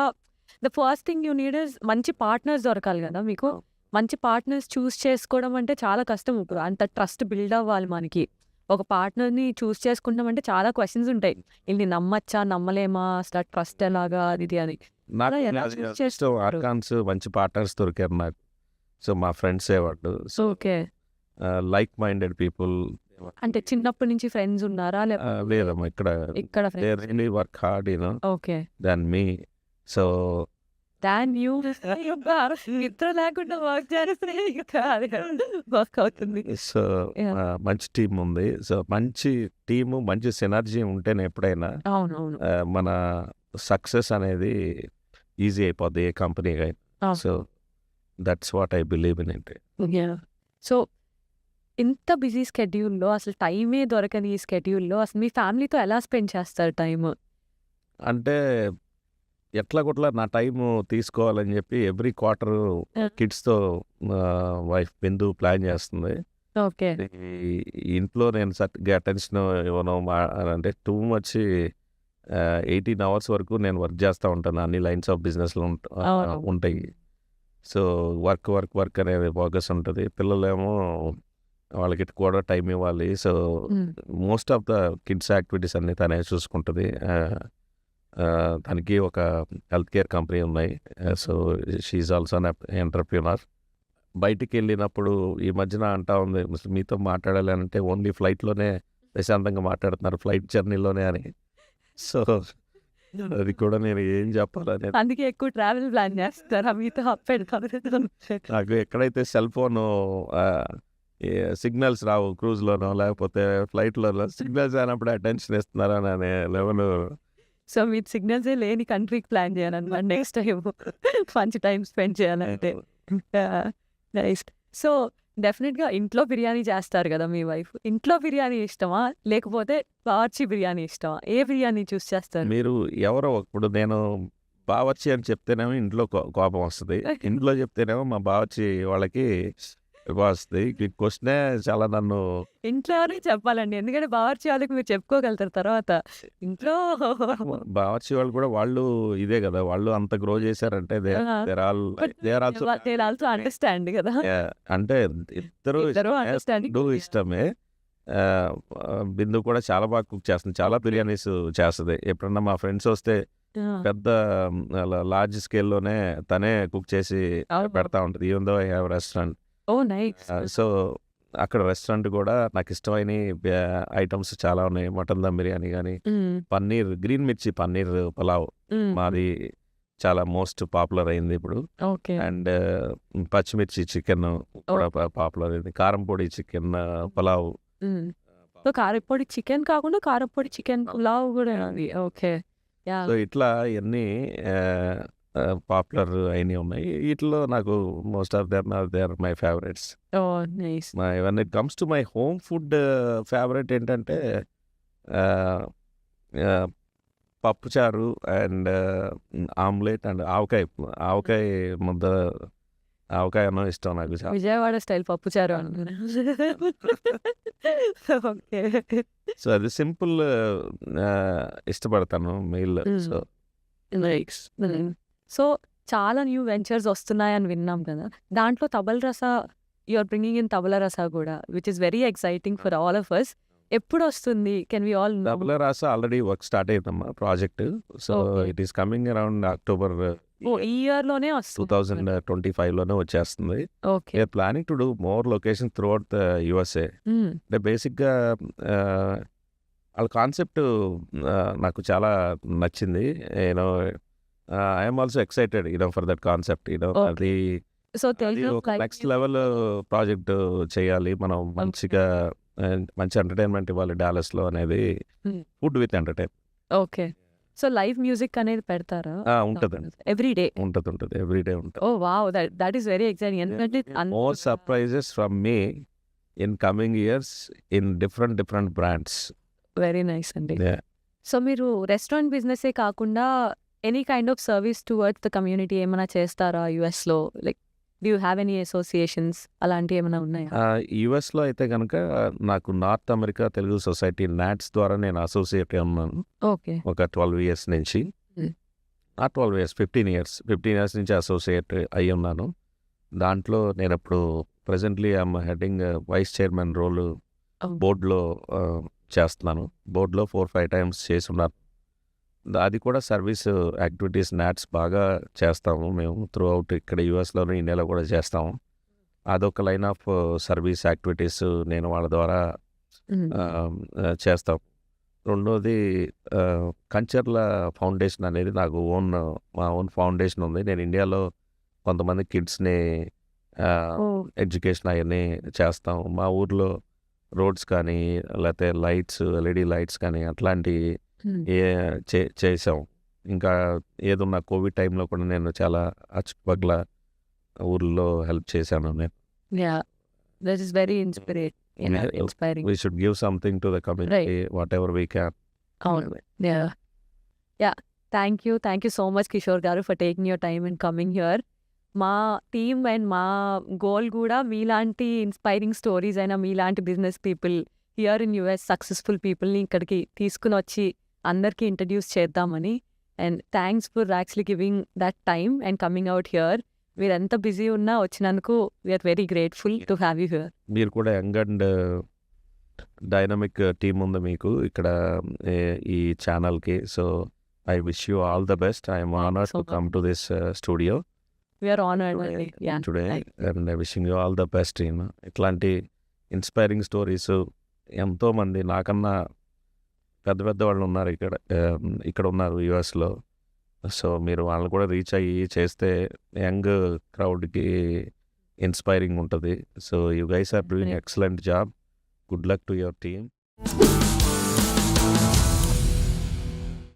C: the first thing you need is మంచి పార్ట్నర్స్ దొరకాలి కదా మీకు. మంచి పార్ట్నర్స్ చూస్ చేసుకోవడం అంటే చాలా కష్టం. ఇప్పుడు అంత ట్రస్ట్ బిల్డ్ అవ్వాలి మనకి. ఒక పార్ట్నర్ని చూస్ చేసుకుంటామంటే చాలా క్వశ్చన్స్ ఉంటాయి. వీళ్ళని నమ్మచ్చా, నమ్మలేమా, అసలు ట్రస్ట్ ఎలాగా, అది అని.
B: ఆర్కాన్స్ మంచి పార్ట్నర్స్ దొరికారు నాకు. సో మా ఫ్రెండ్స్ వాళ్ళు. So
C: okay.
B: Like minded people.
C: అంటే చిన్నప్పటి నుంచి ఫ్రెండ్స్ ఉన్నారా?
B: లేదమ్మా, ఇక్కడ
C: ఇక్కడ
B: they really work hard
C: okay.
B: Than me. So
C: than you నిద్ర లేకుండా వర్క్ చేస్తే ఇంకా అది వర్క్ అవుతుంది.
B: So
C: Yeah.
B: మంచి టీం ఉంది. సో మంచి టీము, మంచి సినర్జీ ఉంటేనే ఎప్పుడైనా
C: అవునవును.
B: మన సక్సెస్ అనేది ఈజీ అయిపోద్ది ఏ కంపెనీకి అయినా.
C: అవును.
B: So that's what I believe in it.
C: So ఇంత బిజీ స్కెడ్యూల్లో అసలు టైమే దొరకని ఈ స్కెడ్యూల్లో అసలు మీ ఫ్యామిలీతో ఎలా స్పెండ్ చేస్తారు టైమ్?
B: అంటే ఎట్లా కొట్లా నా టైము తీసుకోవాలని చెప్పి ఎవ్రీ క్వార్టర్ కిడ్స్తో వైఫ్ బిందు ప్లాన్ చేస్తుంది.
C: ఓకే.
B: ఈ ఇంట్లో నేను సరిగ్గా అటెన్షన్ ఇవ్వను, అంటే టూ మచ్ 18 hours వరకు నేను వర్క్ చేస్తూ ఉంటాను. అన్ని లైన్స్ ఆఫ్ బిజినెస్లో
C: అవును.
B: ఉంటాయి. సో వర్క్ అనేది ఫోకస్ ఉంటుంది. పిల్లలేమో వాళ్ళకి కూడా టైం ఇవ్వాలి. So most of the kids activities అన్ని తనే చూసుకుంటుంది. తనకి ఒక హెల్త్ కేర్ కంపెనీ ఉన్నాయి. So she also an entrepreneur. బయటికి వెళ్ళినప్పుడు ఈ మధ్యన అంటా ఉంది, మీతో మాట్లాడాలి అంటే ఓన్లీ ఫ్లైట్లోనే ప్రశాంతంగా మాట్లాడుతున్నారు, ఫ్లైట్ జర్నీలోనే అని. సో అది కూడా నేను ఏం చెప్పాలని,
C: అందుకే ఎక్కువ ట్రావెల్ ప్లాన్ చేస్తారా మీతో అప్ అండ్ డౌన్?
B: నాకు ఎక్కడైతే సెల్ ఫోన్ సిగ్నల్స్ రావు క్రూజ్లోనో లేకపోతే ఫ్లైట్లోనో, సిగ్నల్స్ అయినప్పుడు అటెన్షన్ ఇస్తున్నారా అనే లెవెల్.
C: సో మీరు సిగ్నల్సే లేని కంట్రీకి ప్లాన్ చేయాలన్నమాట నెక్స్ట్ టైం మంచి టైం స్పెండ్ చేయాలంటే. నైస్. సో డెఫినెట్గా ఇంట్లో బిర్యానీ చేస్తారు కదా మీ వైఫ్. ఇంట్లో బిర్యానీ ఇష్టమా లేకపోతే బావర్చి బిర్యానీ ఇష్టమా? ఏ బిర్యానీ చూస్ చేస్తారు?
B: మీరు ఎవరో ఇప్పుడు నేను బావర్చి అని చెప్తేనేమో ఇంట్లో కోపం వస్తుంది, ఇంట్లో చెప్తేనేమో మా బావర్చి వాళ్ళకి వస్తుంది. ఈ క్వశ్చనే చాలా నన్ను
C: ఇంట్లోనే చెప్పాలండి, ఎందుకంటే బావర్చి వాళ్ళకి మీరు చెప్పుకోగలుగుతారు తర్వాత. ఇంట్లో
B: బావర్చి వాళ్ళు కూడా వాళ్ళు ఇదే కదా, వాళ్ళు అంత గ్రో చేశారంటే
C: ఆల్సో అండర్స్టాండ్ కదా.
B: అంటే ఇద్దరు
C: అండర్స్టాండింగ్
B: ఇష్టమే. బిందు కూడా చాలా బాగా కుక్ చేస్తుంది, చాలా బిర్యానీస్ చేస్తుంది. ఎప్పుడన్నా మా ఫ్రెండ్స్ వస్తే పెద్ద లార్జ్ స్కేల్లోనే తనే కుక్ చేసి పెడతా ఉంటుంది. Even though I have restaurant.
C: Oh nice.
B: So అక్కడ రెస్టారెంట్ కూడా నాకు ఇష్టమైన ఐటమ్స్ చాలా ఉన్నాయి. మటన్ దమ్ బిర్యానీ కానీ, పన్నీర్ గ్రీన్ మిర్చి పన్నీర్ పులావ్ మాది చాలా మోస్ట్ పాపులర్ అయింది ఇప్పుడు.
C: ఓకే.
B: అండ్ పచ్చిమిర్చి చికెన్ కూడా పాపులర్ అయింది. కారం పొడి చికెన్ పులావ్.
C: సో కారపొడి చికెన్ కాకుండా కారపొడి చికెన్ పులావ్ కూడా ఉంది. ఓకే.
B: సో ఇట్లా ఇవన్నీ పాపులర్ అయినవి ఉన్నాయి. వీటిలో నాకు most of they are my favourites.
C: Oh nice.
B: When it comes to my home food favourite ఏంటంటే పప్పుచారు అండ్ ఆమ్లెట్ అండ్ ఆవకాయ ముద్ద, ఆవకాయ అన్నం ఇష్టం నాకు చాలా.
C: విజయవాడ స్టైల్ పప్పుచారు అనుకున్నా. ఓకే.
B: సో అది సింపుల్ ఇష్టపడతాను మీల్. So
C: nice. సో చాలా న్యూ వెంచర్స్ వస్తున్నాయని విన్నాం కదా, దాంట్లో తబల రస you're bringing in Tabla Rasa కూడా, which is very exciting for all of us. ఎప్పుడు వస్తుంది? Can we all know?
B: Tabla Rasa already work start అయిందమ్మా project. So it is coming around October
C: ఈ ఇయర్ లోనే వస్తుంది.
B: 2025లోనే వచ్చేస్తుంది.
C: Okay.
B: We're planning to do more location throughout the USA. అంటే బేసిక్గా వాళ్ళ కాన్సెప్ట్ నాకు చాలా నచ్చింది. You know I'm also excited for that concept. అది
C: సో
B: ఒక నెక్స్ట్ లెవెల్ ప్రాజెక్ట్ చేయాలి మనం, మంచిగా మంచి ఎంటర్టైన్మెంట్ ఇవ్వాలి డాలస్లో అనేది. Food with entertain.
C: Okay. So live music అనేది పెడతారా?
B: ఉంటుందండి,
C: ఎవ్రీ డే
B: ఉంటుంది ఎవ్రీ డే ఉంటుంది.
C: Oh wow, that is very exciting. ఎందుకంటే
B: more surprises from me in coming years in different brands.
C: Very nice అండి. సో మీరు రెస్టారెంట్ బిజినెసే కాకుండా any kind of service towards the community ఏమైనా చేస్తారా యుఎస్లో? Like do you have any associations అలాంటివి ఏమైనా ఉన్నాయా?
B: యుఎస్లో అయితే కనుక నాకు north America Telugu society NATS ద్వారా నేను అసోసియేట్ ఉన్నాను.
C: ఓకే.
B: ఒక 12 years నుంచి, 12 years 15 years నుంచి అసోసియేట్ అయి ఉన్నాను. దాంట్లో నేను ఇప్పుడు presently I'm heading vice chairman role బోర్డులో చేస్తున్నాను. బోర్డులో 4-5 times చేసి ఉన్నాను. అది కూడా సర్వీస్ యాక్టివిటీస్ నాట్స్ బాగా చేస్తాము మేము త్రూ అవుట్. ఇక్కడ యూఎస్లోను ఇండియాలో కూడా చేస్తాము. అదొక లైన్ ఆఫ్ సర్వీస్ యాక్టివిటీస్ నేను వాళ్ళ ద్వారా చేస్తాం. రెండోది కంచర్ల ఫౌండేషన్ అనేది నాకు మా ఓన్ ఫౌండేషన్ ఉంది. నేను ఇండియాలో కొంతమంది కిడ్స్ని ఎడ్యుకేషన్ అవన్నీ చేస్తాం. మా ఊర్లో రోడ్స్ కానీ లేకపోతే లైట్స్ ఎల్ఈడి లైట్స్ కానీ అట్లాంటివి చేసాం. ఇంకా ఏదున్నా కోవిడ్ టైంలో కూడా నేను చాలా అచ్చుపగ్ల ఊర్లో హెల్ప్ చేశాను. నేను
C: that is very inspiring.
B: We should give something to the community whatever we can.
C: అవును. Thank you so much Kishore గారు for taking your time and coming here. మా టీమ్ అండ్ మా గోల్ కూడా మీలాంటి ఇన్స్పైరింగ్ స్టోరీస్ అయినా మీలాంటి business people here in US successful పీపుల్ని ఇక్కడికి తీసుకుని వచ్చి అందరికీ ఇంట్రడ్యూస్ చేద్దామని. And thanks for actually giving that time and coming out here. మీరు ఎంత బిజీ ఉన్నా వచ్చినందుకు we're very grateful to have you here.
B: మీరు కూడా యంగ్ అండ్ డైనమిక్ టీమ్ ఉంది మీకు ఇక్కడ ఈ ఛానల్కి. So I wish you all the best. I'm honoured to come to this studio
C: we're honoured
B: today and wishing you all the best. ఇట్లాంటి inspiring stories ఎంతోమంది నాకన్నా పెద్ద పెద్ద వాళ్ళు ఉన్నారు ఇక్కడ ఉన్నారు యుఎస్లో. సో మీరు వాళ్ళని కూడా రీచ్ అయ్యి చేస్తే యంగ్ క్రౌడ్కి ఇన్స్పైరింగ్ ఉంటుంది. So you guys are doing excellent job. Good luck to your team.